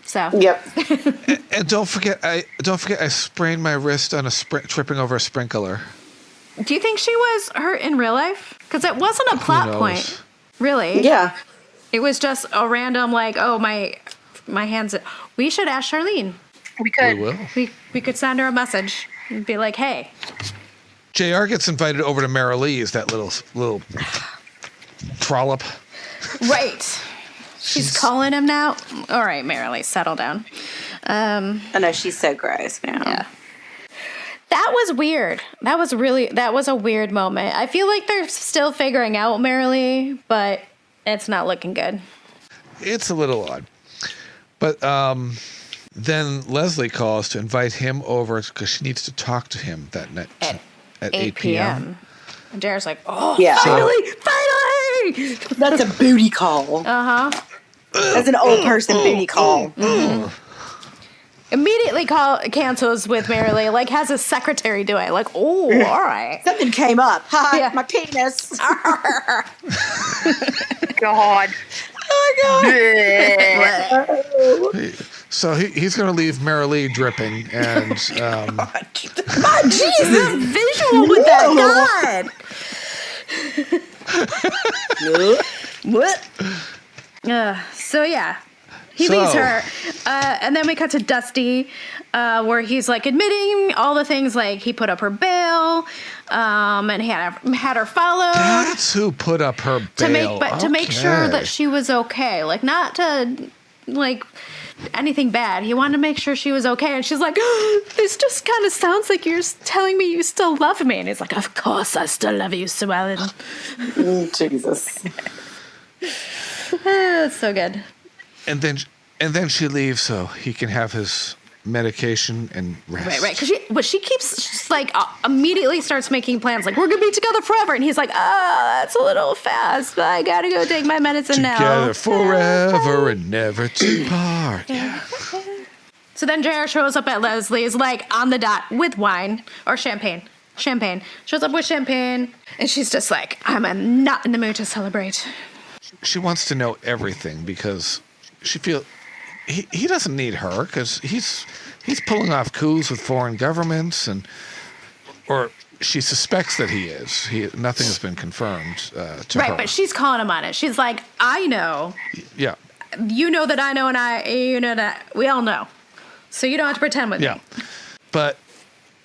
So. Yep. And don't forget, I sprained my wrist on tripping over a sprinkler. Do you think she was hurt in real life? Because it wasn't a plot point. Really? Yeah. It was just a random, like, oh, my hands. We should ask Charlene. We could. We will. We could send her a message and be like, hey. JR gets invited over to Mara Lee's, that little trollop. Right. She's calling him now. All right, Marilee, settle down. I know, she's so gross now. Yeah. That was weird. That was a weird moment. I feel like they're still figuring out Marilee, but it's not looking good. It's a little odd. But then Leslie calls to invite him over because she needs to talk to him that night at 8 p.m. And Jared's like, oh, Yeah. finally! That's a booty call. Uh-huh. That's an old person booty call. Immediately cancels with Marilee, like has his secretary do it. Like, oh, all right. Something came up. Ha, Yeah. my penis. God. Oh, my God. So he's going to leave Mara Lee dripping and My Jesus. Visual with that God. What? So yeah, he leaves her, and then we cut to Dusty, where he's like admitting all the things, like he put up her bail, and he had her followed. that's who put up her bail. To make sure that she was okay, like not to like anything bad. He wanted to make sure she was okay, and she's like, this just kind of sounds like you're telling me you still love me. And he's like, of course I still love you, Sue Ellen. Jesus. It's so good. And then she leaves so he can have his medication and rest. Right. Because she keeps just like immediately starts making plans. Like, we're gonna be together forever, and he's like, that's a little fast. But I gotta go take my medicine now. Together forever and never to part. Yeah. So then JR shows up at Leslie's, like on the dot with wine or champagne. Shows up with champagne, and she's just like, I'm not in the mood to celebrate. She wants to know everything because she feels he doesn't need her because he's pulling off coups with foreign governments or she suspects that he is. Nothing has been confirmed to her. Right, but she's calling him on it. She's like, I know. Yeah. You know that I know, and you know that we all know. So you don't have to pretend with me. But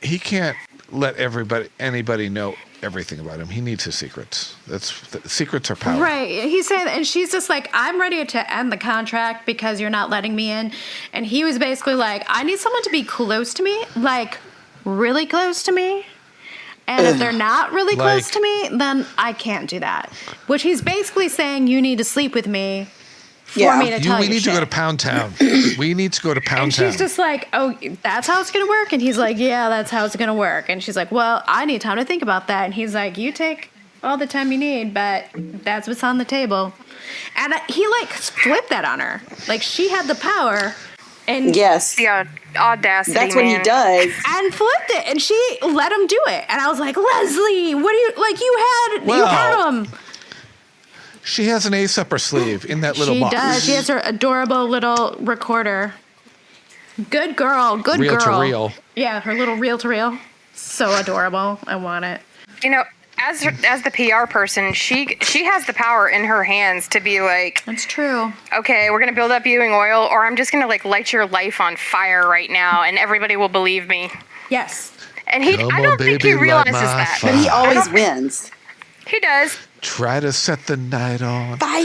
he can't let anybody know everything about him. He needs his secrets. Secrets are power. Right. He's saying, and she's just like, I'm ready to end the contract because you're not letting me in. And he was basically like, I need someone to be close to me, like really close to me. And if they're not really close to me, then I can't do that. Which he's basically saying, you need to sleep with me for me to tell you. We need shit. to go to Pound Town. We need to go to Pound Town. And she's just like, oh, that's how it's going to work? And he's like, yeah, that's how it's going to work. And she's like, well, I need time to think about that. And he's like, you take all the time you need, but that's what's on the table. And he, like, flipped that on her. Like, she had the power. And yes. The audacity, That's what he does. And flipped it. And she let him do it. And I was like, Leslie, what do you, like, you had him. She has an ace up her sleeve in that little box. She does. She has her adorable little recorder. Good girl. Good Reel girl. to reel. Yeah, her little reel-to-reel. So adorable. I want it. You know, as the PR person, she has the power in her hands to be like, That's true. okay, we're going to build up Ewing oil, or I'm just going to like light your life on fire right now, and everybody will believe me. Yes. And Come I don't on, think baby, he realizes light my that. But he fire. always wins. He does. Try to set the night on. Fire!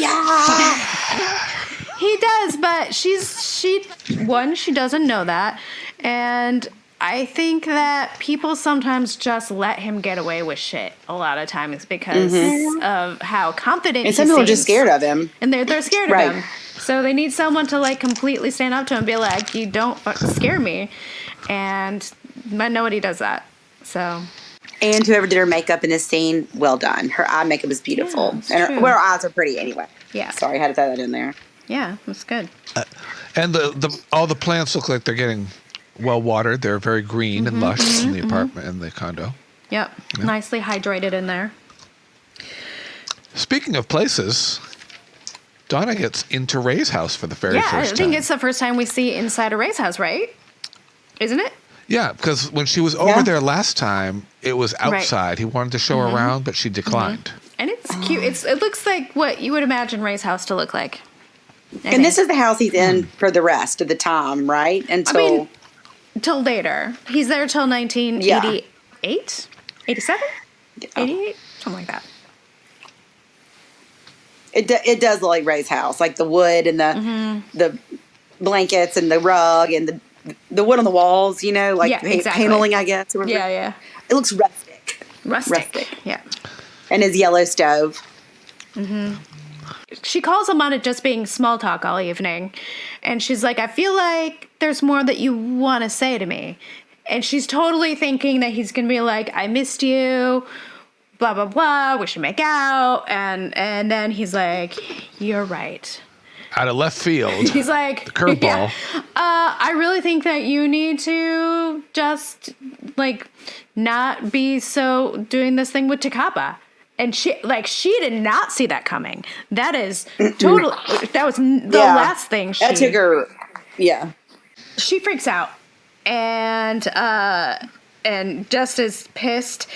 He does, but she doesn't know that. And I think that people sometimes just let him get away with shit a lot of times because of how confident And he some people are seems. just scared of him. And they're scared Right. of him. So they need someone to like completely stand up to him and be like, you don't fucking scare me. And nobody does that. So. And whoever did her makeup in this scene, well done. Her eye makeup is beautiful. Yeah, it's and true. her eyes are pretty anyway. Yeah. Sorry, I had to throw that in there. Yeah, that's good. And all the plants look like they're getting well watered. They're very green and lush in the apartment and the condo. Yep. Yeah. Nicely hydrated in there. Speaking of places, Donna gets into Ray's house for the very Yeah, first I time. think it's the first time we see inside a Ray's house, right? Isn't it? Yeah, because when she was over there last time, it was outside. He wanted to show her around, but she declined. And it's cute. It looks like what you would imagine Ray's house to look like. And this is the house he's in for the rest of the time, right? Until till later. He's there till 1988? 87? 88? Something like that. it does look like Ray's house, like the wood and the blankets and the rug and the wood on the walls, you know, like paneling, I guess. Or Yeah, yeah. It looks rustic. Rustic. Yeah. And his yellow stove. She calls him on it just being small talk all evening. And she's like, I feel like there's more that you want to say to me. And she's totally thinking that he's going to be like, I missed you, blah, blah, blah, we should make out. And then he's like, you're right. Out of left field. He's like, the curveball. I really think that you need to just, like, not be so doing this thing with Takapa. And she did not see that coming. That is totally, that was the last thing she... That took her, She freaks out and just is pissed,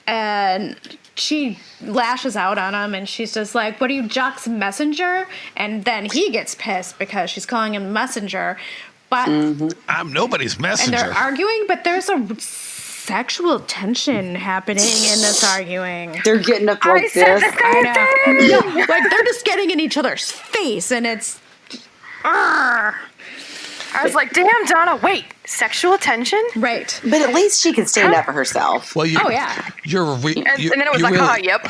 and she lashes out on him, and she's just like, what are you, Jock's messenger? And then he gets pissed because she's calling him messenger. But I'm nobody's messenger. And they're arguing, but there's a sexual tension happening in this arguing. They're getting up like this. I know. Yeah, like they're just getting in each other's face, and it's. I was like, damn, Donna, wait, sexual tension? Right. But at least she can stand up for herself. Well, oh, yeah. You're a and then it was like, really, yep.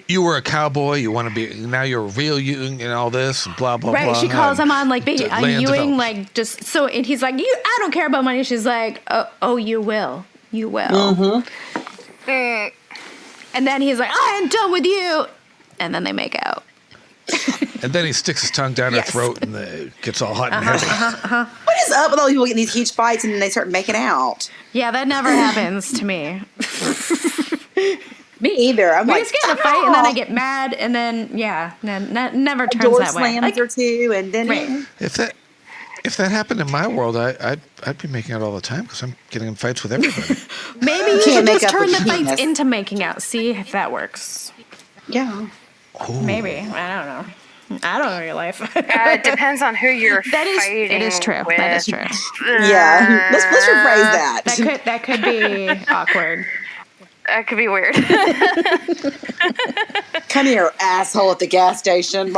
you were a cowboy. You want to be, now you're a real Ewing and all this, and blah, blah, right, blah. She calls him on, like, being a land Ewing, development. like, just, so, and he's like, I don't care about money. She's like, oh, you will. You will. And then he's like, I am done with you. And then they make out. And then he sticks his tongue down her throat, and it gets all hot and heavy. What is up with all people getting these huge fights and then they start making out? Yeah, that never happens to me. Me either. I'm We like, just get in a fight, and then I get mad, and then, never turns door that way. slams or two, and then... Right. If that happened in my world, I'd be making out all the time because I'm getting in fights with everybody. Maybe you can't should make just up turn with the fights penis. into making out. See if that works. Yeah. Maybe. I don't know. I don't know your life. It depends on who you're fighting It is true. with. That is true. Yeah. Let's rephrase that. That could be awkward. That could be weird. Come here, asshole at the gas station.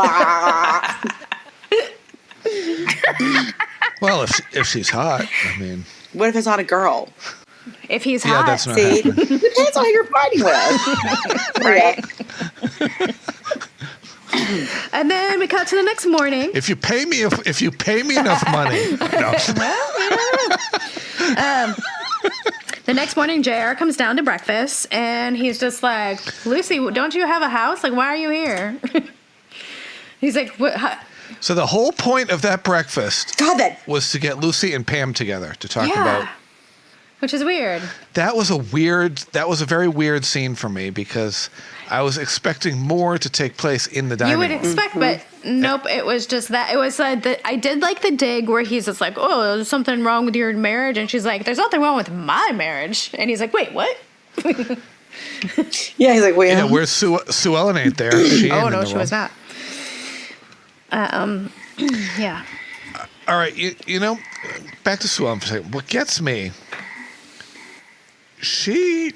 Well, if she's hot, I mean. What if it's not a girl? If he's Yeah, hot. that's not See, happening. depends on who you're fighting with. Right. And then we cut to the next morning. If you pay me enough money. No. The next morning, JR comes down to breakfast, and he's just like, Lucy, don't you have a house? Like, why are you here? He's like, what? So the whole point of that breakfast God, that was to get Lucy and Pam together to talk about. It which is weird. That was a very weird scene for me because I was expecting more to take place in the dining room. You would expect, but nope, it was just that. It was I did like the dig where he's just like, oh, there's something wrong with your marriage. And she's like, there's nothing wrong with my marriage. And he's like, wait, what? Yeah, he's like, wait. Yeah, where's Sue Ellen ain't there? She ain't in the She room. was not. Yeah. All right, you know, back to Sue Ellen for a second. What gets me, she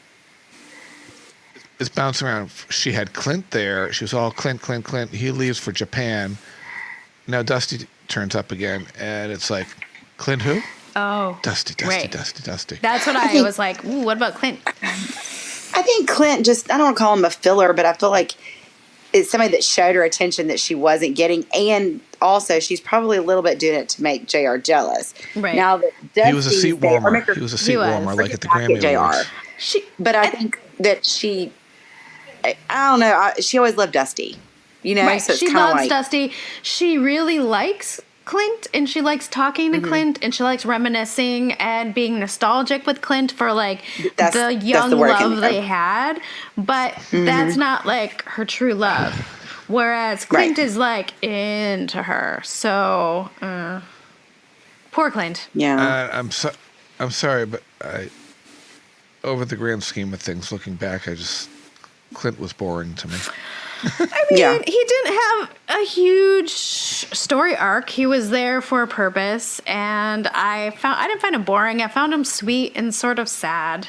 is bouncing around. She had Clint there. She was all Clint. He leaves for Japan. Now Dusty turns up again, and it's like, Clint who? Oh. Dusty. Right. Dusty. That's what I was like, ooh, what about Clint? I think Clint just, I don't want to call him a filler, but I feel like it's somebody that showed her attention that she wasn't getting. And also, she's probably a little bit doing it to make JR jealous. Right. Now that Dusty's He was a seat there, warmer. or He was a seat warmer, like at the back Grammy JR. Awards. But I think that I don't know, she always loved Dusty. You know, Right. so it's She kind of loves like, Dusty. She really likes Clint, and she likes talking to Clint, and she likes reminiscing and being nostalgic with Clint for like the young love they had. But that's not like her true love. Whereas Clint is like into her. So poor Clint. yeah. I'm sorry, but over the grand scheme of things, looking back, Clint was boring to me. I mean, he didn't have a huge story arc. He was there for a purpose, and I didn't find him boring. I found him sweet and sort of sad.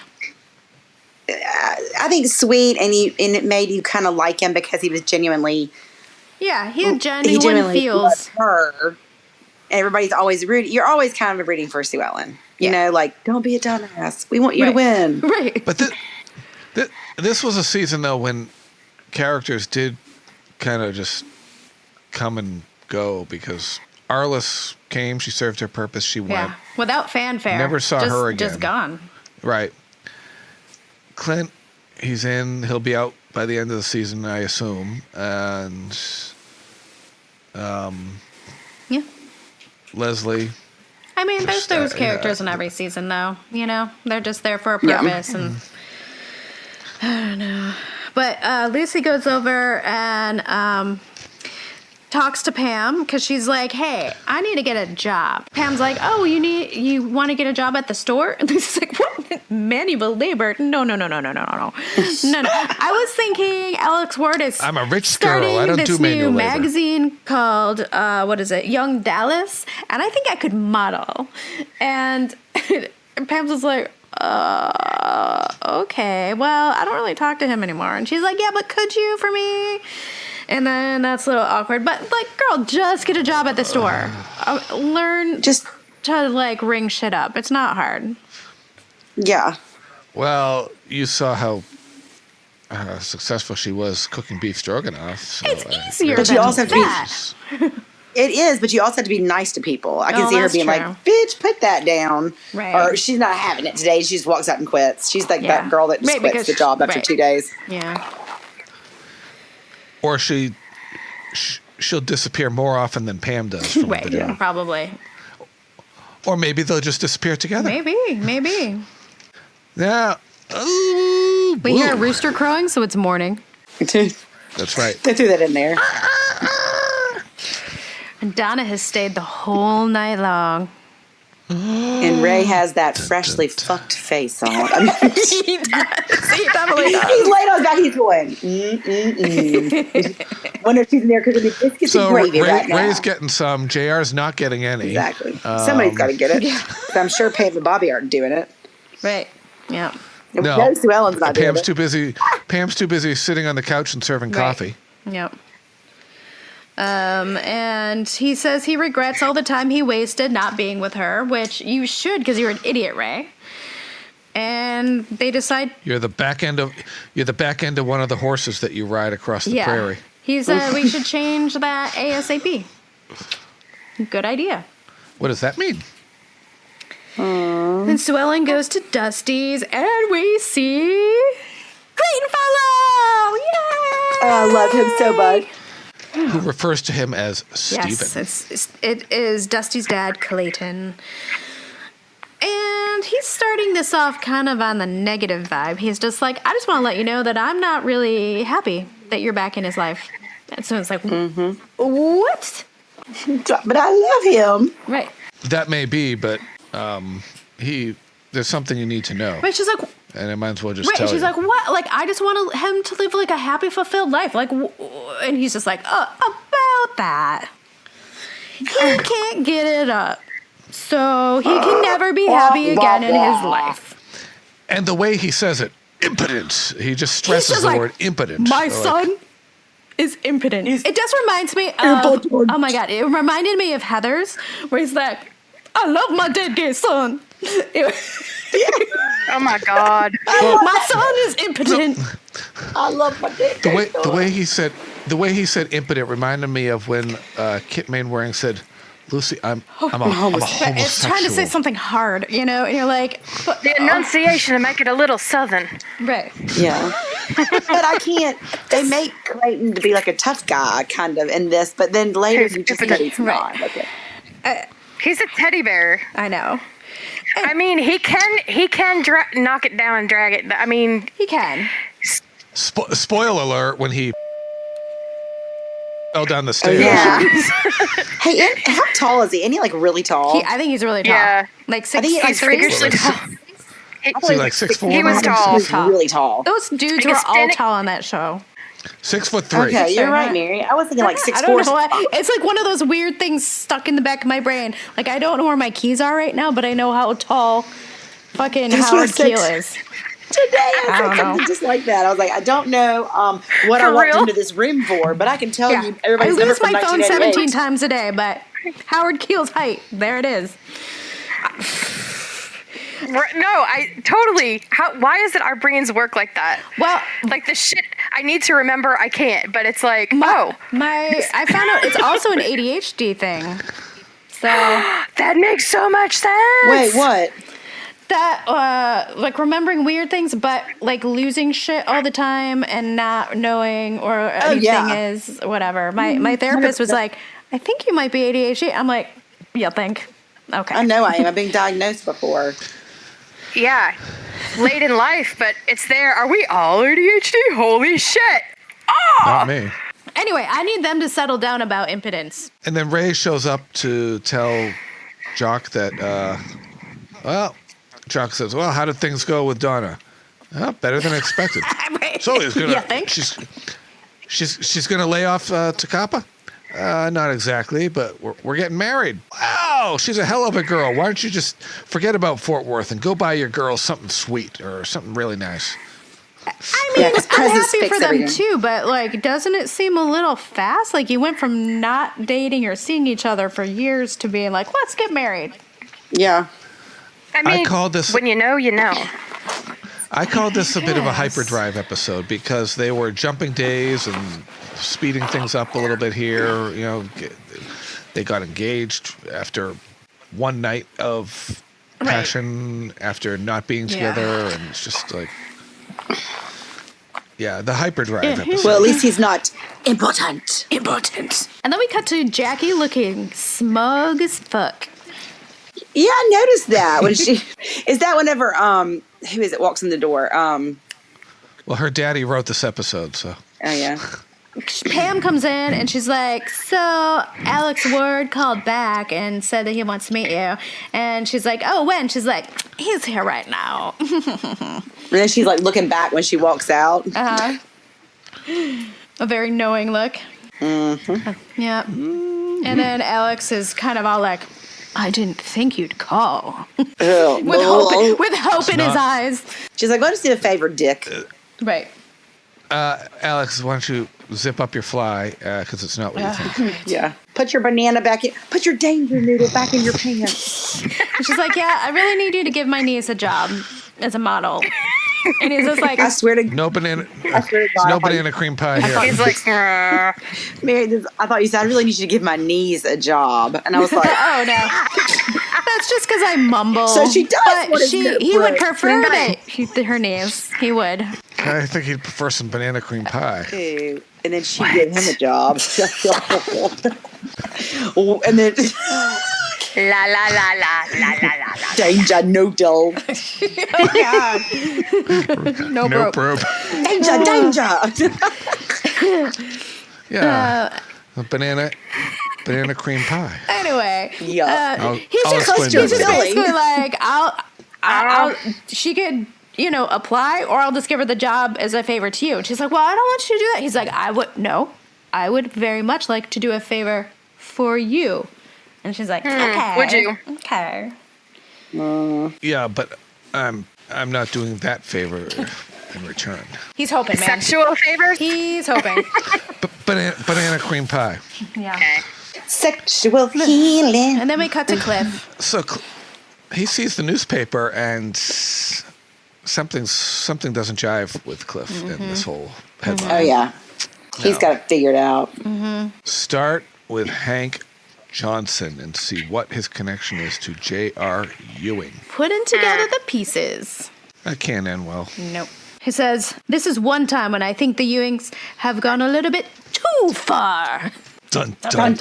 I think sweet, and it made you kind of like him because he was genuinely. Yeah, he had genuine feels. Loved her. Everybody's always rooting. You're always kind of rooting for Sue Ellen. You know, like, don't be a dumbass. We want you to win. Right. But this was a season, though, when characters did kind of just come and go because Arliss came, she served her purpose, she went. Without fanfare. Never saw her again. Just gone. Right. Clint, he'll be out by the end of the season, I assume. And Leslie. I mean, there's those characters in every season, though. You know, they're just there for a purpose, and I don't know. But Lucy goes over and talks to Pam because she's like, "Hey, I need to get a job." Pam's like, "Oh, you want to get a job at the store?" And Lucy's like, "What? Manual labor? No. No. I was thinking Alex Ward is I'm a rich girl. I don't do manual labor. Starting this new magazine called what is it? Young Dallas, and I think I could model." And Pam's just like, okay, well, I don't really talk to him anymore. And she's like, yeah, but could you for me? And then that's a little awkward. But, like, girl, just get a job at the store. Learn just to, like, ring shit up. It's not hard. Yeah. Well, you saw how successful she was cooking beef stroganoff. So it's easier but than you also have that. It is, but you also have to be nice to people. I can see her being like, bitch, put that down. Right. Or she's not having it today. She just walks out and quits. She's like that girl that just quits the job after 2 days. Yeah. Or she'll disappear more often than Pam does from the job. Probably. Or maybe they'll just disappear together. Maybe. Yeah. We hear a rooster crowing, so it's morning. That's right. They threw that in there. And Donna has stayed the whole night long. And Ray has that freshly fucked face on. I mean, He does. He definitely does. he's laid on his back. He's going, Wonder if she's in there cooking me biscuits and gravy right now. Ray's getting some. JR's not getting any. Exactly. Somebody's got to get it. So I'm sure Pam and Bobby aren't doing it. Right. Yeah. No. Sue Ellen's not doing Pam's it. too busy. Pam's too busy sitting on the couch and serving coffee. Yep. And he says he regrets all the time he wasted not being with her, which you should because you're an idiot, Ray. And they decide You're the back end of one of the horses that you ride across the prairie. He said we should change that ASAP. Good idea. What does that mean? And Sue Ellen goes to Dusty's, and we see Clayton Farlow. Yay! Oh, I love him so much. Who refers to him as Steven. Yes, it is Dusty's dad, Clayton. And And he's starting this off kind of on the negative vibe. He's just like, I just want to let you know that I'm not really happy that you're back in his life. And so it's like, what? But I love him. Right. That may be, but there's something you need to know. Right, she's like, and I might as well just right, tell and she's you. like, what? Like, I just want him to live like a happy, fulfilled life. Like, and he's just like, about that. He can't get it up. So he can never be happy again in his life. And the way he says it, impotent. He just stresses the word impotent. My son is impotent. It just reminds me of, oh my God, it reminded me of Heather's, where he's like, I love my dead gay son. Oh my God. My son is impotent. I love my dead gay son. The way he said impotent reminded me of when Kit Mainwaring said, Lucy, I'm a homosexual. It's trying to say something hard, and you're like... The enunciation to make it a little southern. Right. Yeah. But I can't... They make Clayton to be like a tough guy, kind of, in this, but then later you just know he's not. Okay. He's a teddy bear. I know. I mean, he can knock it down and drag it. I mean... He can. Spoiler alert, when he... fell down the stairs. Yeah. Hey, how tall is he? Isn't he like really tall? I think he's really tall. Yeah. Like 6'3". I think He's freakishly tall. Is he like 6'4"? He was tall. He's really tall. Those dudes were all tall on that show. 6'3". Okay, you're right, Mary. I was thinking like 6'4". I don't know why. It's like one of those weird things stuck in the back of my brain. Like, I don't know where my keys are right now, but I know how tall fucking Howard Keel is. Today I said something just like that. I was like, I don't know what I walked into this room for, but I can tell you everybody's I number lose from my phone 1988. 17 times a day, but Howard Keel's height, there it is. No, I totally. Why is it our brains work like that? Well, like the shit I need to remember, I can't. But it's like, I found out it's also an ADHD thing. So that makes so much sense. Wait, what? That, like, remembering weird things, but, like, losing shit all the time and not knowing or anything is whatever. My therapist was like, I think you might be ADHD. I'm like, you think? Okay. I know I am. I've been diagnosed before. Yeah. Late in life, but it's there. Are we all ADHD? Holy shit. Oh! Not me. Anyway, I need them to settle down about impotence. And then Ray shows up to tell Jock that, Jock says, well, how did things go with Donna? Better than expected. So he's gonna. You think? She's gonna lay off to Kappa? Not exactly, but we're getting married. Wow, she's a hell of a girl. Why don't you just forget about Fort Worth and go buy your girl something sweet or something really nice? I mean, I'm happy for them too, but like, doesn't it seem a little fast? Like, you went from not dating or seeing each other for years to being like, let's get married. Yeah. I mean, when you know, you know. I called this a bit of a hyperdrive episode because they were jumping days and speeding things up a little bit here. They got engaged after one night of passion after not being together, and it's just like, the hyperdrive episode. Well, at least he's not impotent. And then we cut to Jackie looking smug as fuck. Yeah, I noticed that when is that whenever who is it walks in the door? Well, her daddy wrote this episode, so. Oh yeah. Pam comes in and she's like, so Alex Ward called back and said that he wants to meet you. And she's like, oh, when? She's like, he's here right now. And then she's like looking back when she walks out. A very knowing look. Mm-hmm. Yeah. And then Alex is kind of all like, I didn't think you'd call. with hope in his eyes. She's like, go just do a favor, Dick. Right. Alex, why don't you zip up your fly, because it's not what you think. Yeah. Put your banana back in. Put your danger noodle back in your pants. She's like, yeah, I really need you to give my niece a job as a model. And he's just like, I swear to no banana. I swear to God, no banana cream pie here. He's like, Mary, I thought you said, I really need you to give my knees a job. And I was like, oh no. That's just because I mumble. So she does. But he would prefer that her knees. He would. I think he'd prefer some banana cream pie. Ew. And then she gave him a job. And then La la la la la la la la. Danger noodle. Oh God. No No probe. probe. Danger. Yeah. A banana cream pie. Anyway, Yeah. he's I'll just explain that later. basically like, I'll she could, apply, or I'll just give her the job as a favor to you. And she's like, well, I don't want you to do that. He's like, I would very much like to do a favor for you. And she's like, okay. Would you? Okay. Yeah, but I'm not doing that favor in return. He's hoping, man. Sexual favors? He's hoping. Banana cream pie. Yeah. Okay. Sexual healing. And then we cut to Cliff. So he sees the newspaper and something doesn't jive with Cliff in this whole headline. Oh, yeah. He's got it figured out. Start with Hank Johnson and see what his connection is to J.R. Ewing. Putting together the pieces. That can't end well. Nope. He says, this is one time when I think the Ewings have gone a little bit too far. Dun, dun,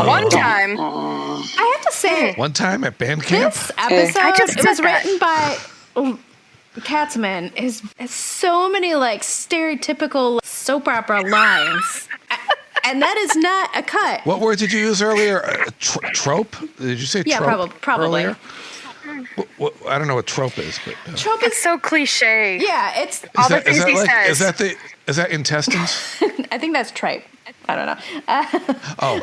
One time. I have to say, One time at band camp? this episode, I just it was said that. written by Katzman, has so many, stereotypical soap opera lines. And that is not a cut. What word did you use earlier? Trope? Did you say Yeah, trope probably. earlier? I don't know what trope is, but Trope It's is, so cliche. yeah, it's, All the things he says. is that intestines? I think that's tripe. I don't know. Oh,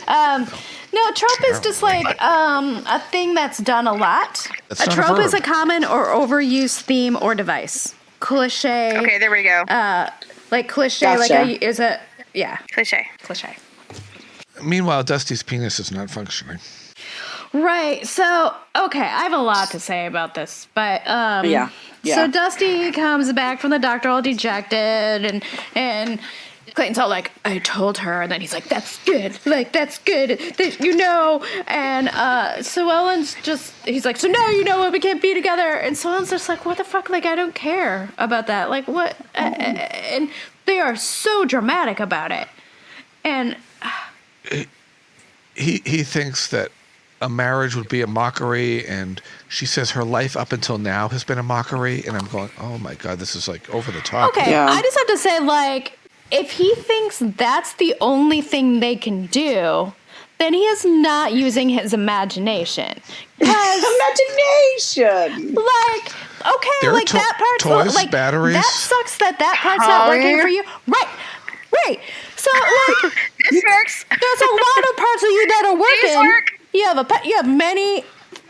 No, trope is just a thing that's done a lot. That's A not a trope is verb. a common or overused theme or device. Cliche. Okay, there we go. Cliche, Gotcha. Cliche. meanwhile, Dusty's penis is not functioning. Right. So, okay, I have a lot to say about this, but Yeah. So Dusty comes back from the doctor all dejected, and Clayton's all like, I told her, and then he's like, that's good, and so Ellen's just, he's like, so now you know what, we can't be together, and so Ellen's just like, what the fuck, I don't care about that, what, and they are so dramatic about it, and He thinks that a marriage would be a mockery, and she says her life up until now has been a mockery, and I'm going, oh my God, this is over the top. okay, Yeah. I just have to say, if he thinks that's the only thing they can do, then he is not using his imagination. Imagination. Okay, There are that part's toys, batteries. That sucks that part's not working for you. Right. So This works. there's a lot of parts of you that are These working. work. You have many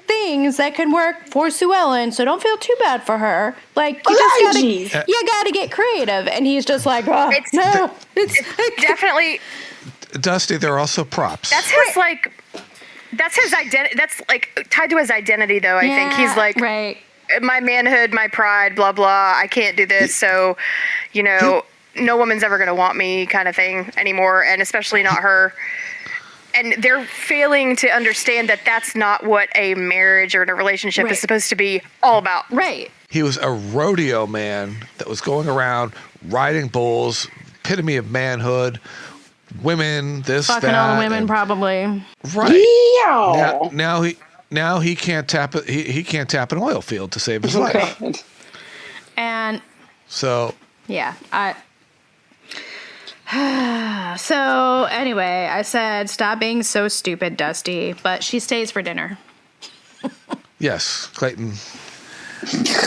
things that can work for Sue Ellen, so don't feel too bad for her. You gotta get creative, and he's just like, oh, It's definitely. Dusty, there are also props. That's his identity. That's tied to his identity, though. I think he's like, right. my manhood, my pride, blah blah. I can't do this, so no woman's ever gonna want me, kind of thing anymore, and especially not her. And they're failing to understand that that's not what a marriage or a relationship Right. is supposed to be all about. Right. He was a rodeo man that was going around riding bulls, epitome of manhood, women, this, Fucking that. all the women, and- probably. Right. Yeah. Now he can't tap it. He can't tap an oil field to save his life. And So yeah, so anyway, I said, stop being so stupid, Dusty, but she stays for dinner. yes, Clayton.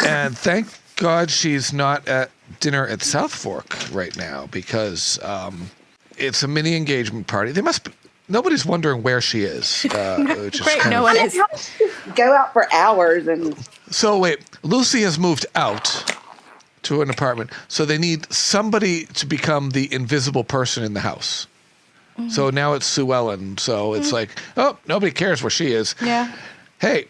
And thank God she's not at dinner at South Fork right now, because it's a mini engagement party. Nobody's wondering where she is. Which is Great, kind no of- one is. Go out for hours and So wait, Lucy has moved out to an apartment, so they need somebody to become the invisible person in the house. Mm-hmm. So now it's Sue Ellen. So it's like, oh, nobody cares where she is. Yeah. Hey,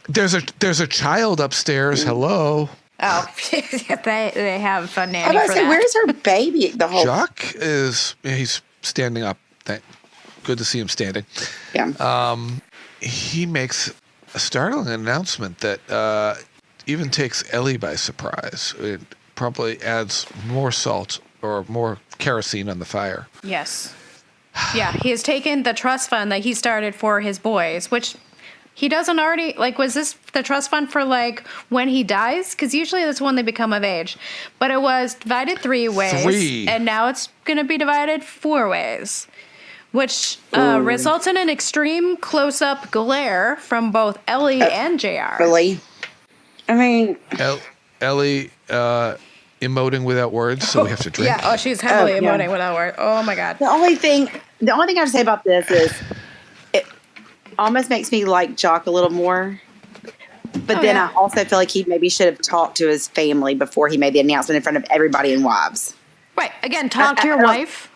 there's a child upstairs. Hello, Oh, they have a nanny I was for say, that. where's her baby? The whole Jacques he's standing up. Good to see him standing. yeah. He makes a startling announcement that even takes Ellie by surprise. It probably adds more salt or more kerosene on the fire. Yes. Yeah, he has taken the trust fund that he started for his boys, which He doesn't already, like, was this the trust fund for, like, when he dies? Because usually that's when they become of age. But it was divided 3 ways. And now it's going to be divided 4 ways. Which results in an extreme close-up glare from both Ellie and JR. Really? I mean... Ellie emoting without words, so we have to drink. Yeah, oh, she's heavily emoting without words. Oh, my God. The only thing I have to say about this is it almost makes me like Jock a little more. But then I also feel like he maybe should have talked to his family before he made the announcement in front of everybody and wives. Right. Again, talk to your wife.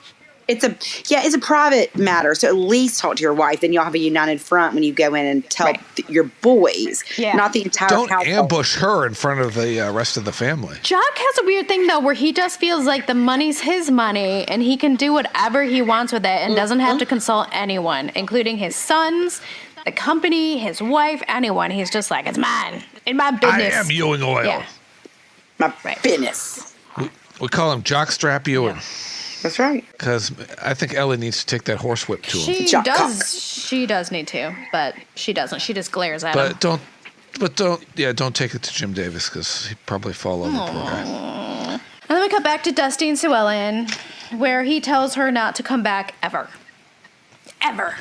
It's a private matter, so at least talk to your wife. Then you'll have a united front when you go in and tell your boys, not the entire household. Don't ambush her in front of the rest of the family. Jock has a weird thing, though, where he just feels like the money's his money, and he can do whatever he wants with it and doesn't have to consult anyone, including his sons, the company, his wife, anyone. He's just like, it's mine. In my business. I am Ewing Oil. Yeah. My business. We call him Jockstrap Ewing. Yeah. That's right. Because I think Ellie needs to take that horsewhip to him. She does need to, but she doesn't. She just glares at him. Don't take it to Jim Davis because he'd probably fall over, poor guy. And then we come back to Dusty and Sue Ellen, where he tells her not to come back ever. Ever.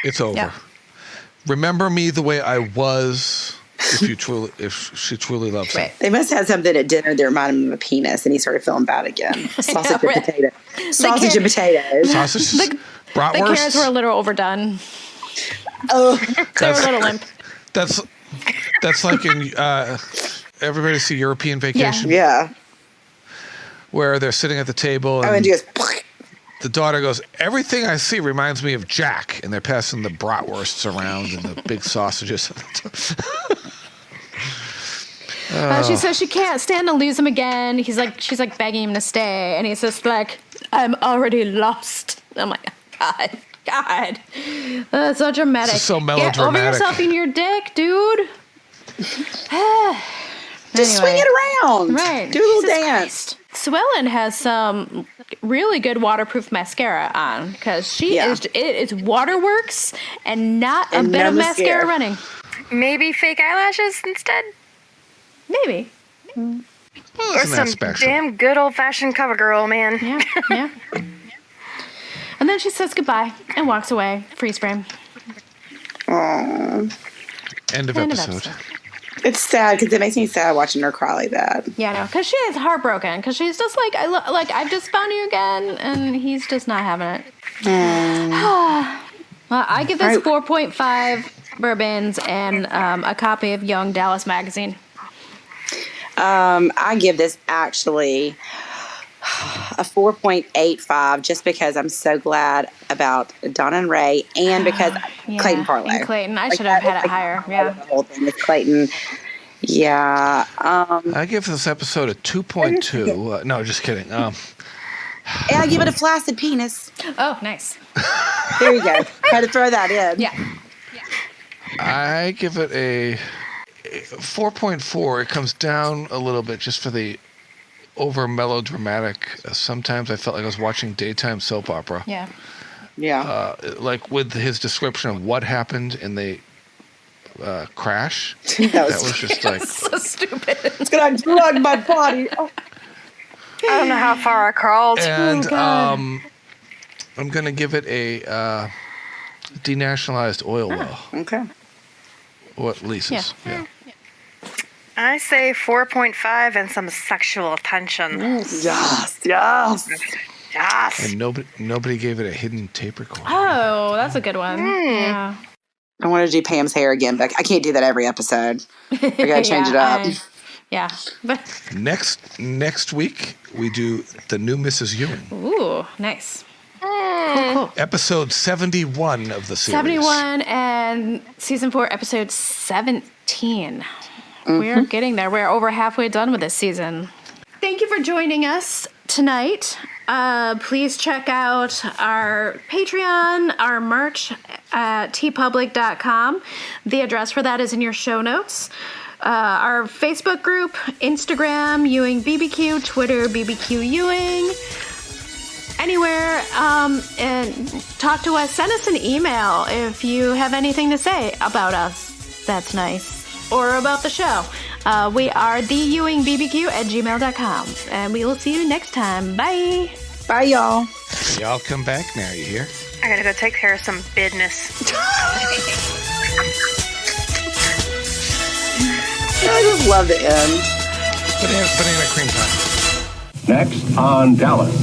It's over. Yeah. Remember me the way I was. If she truly loves him. They must have had something at dinner that reminded him of a penis, and he started feeling bad again. Sausage and potato. Sausage and potatoes. Sausage. Bratwurst. The carrots were a little overdone. Oh, they were a little limp. That's like in everybody see European Vacation. Yeah. Where they're sitting at the table and he goes, the daughter goes, everything I see reminds me of Jack, and they're passing the bratwursts around and the big sausages. She says she can't stand to lose him again. She's like begging him to stay, and he's just like, I'm already lost. I'm like, God, that's so dramatic. This is so melodramatic. Get over yourself in your dick, dude. Just swing it around. Right. Do a little dance. Sue Ellen has some really good waterproof mascara on because it is waterworks and not a bit of mascara running. Maybe fake eyelashes instead? Maybe. Well, or some damn good old-fashioned CoverGirl, man. Yeah. And then she says goodbye and walks away. Freeze frame. Aww. End of episode. It's sad because it makes me sad watching her cry like that. Yeah, no, because she is heartbroken because she's just like, I've just found you again, and he's just not having it. Well, I give this 4.5 bourbons and a copy of Young Dallas Magazine. I give this actually a 4.85 just because I'm so glad about Donna and Ray and because Clayton Farlow. And Clayton. I should have had it higher. Yeah. The whole thing with Clayton. Yeah. I give this episode a 2.2. No, just kidding. And I give it a flaccid penis. Oh, nice. There you go. Had to throw that in. Yeah. I give it a 4.4. It comes down a little bit just for the over melodramatic. Sometimes I felt like I was watching daytime soap opera. Yeah. Yeah. Like with his description of what happened in the crash. that was just like so stupid. It's gonna drug my body. Oh. I don't know how far I crawled. And I'm gonna give it a denationalized oil well. Okay. What Lisa's? Yeah. I say 4.5 and some sexual tension. Yes. Yes. And nobody gave it a hidden tape recorder. Oh, that's a good one. Yeah. I want to do Pam's hair again, but I can't do that every episode. I gotta change it up. Next week we do the new Mrs. Ewing. Ooh, nice. Cool. Episode 71 of the series. 71 and season 4, episode 17. We're getting there. We're over halfway done with this season. Thank you for joining us tonight. Please check out our Patreon, our merch at tpublic.com. The address for that is in your show notes. Our Facebook group, Instagram, Ewing BBQ, Twitter, BBQ Ewing. anywhere and talk to us. Send us an email if you have anything to say about us. That's nice. Or about the show. We are theewingbbq@gmail.com. And we will see you next time. Bye. Bye, y'all. Y'all come back now, you hear? I gotta go take care of some business. I just love the end. Banana cream pie. Next on Dallas.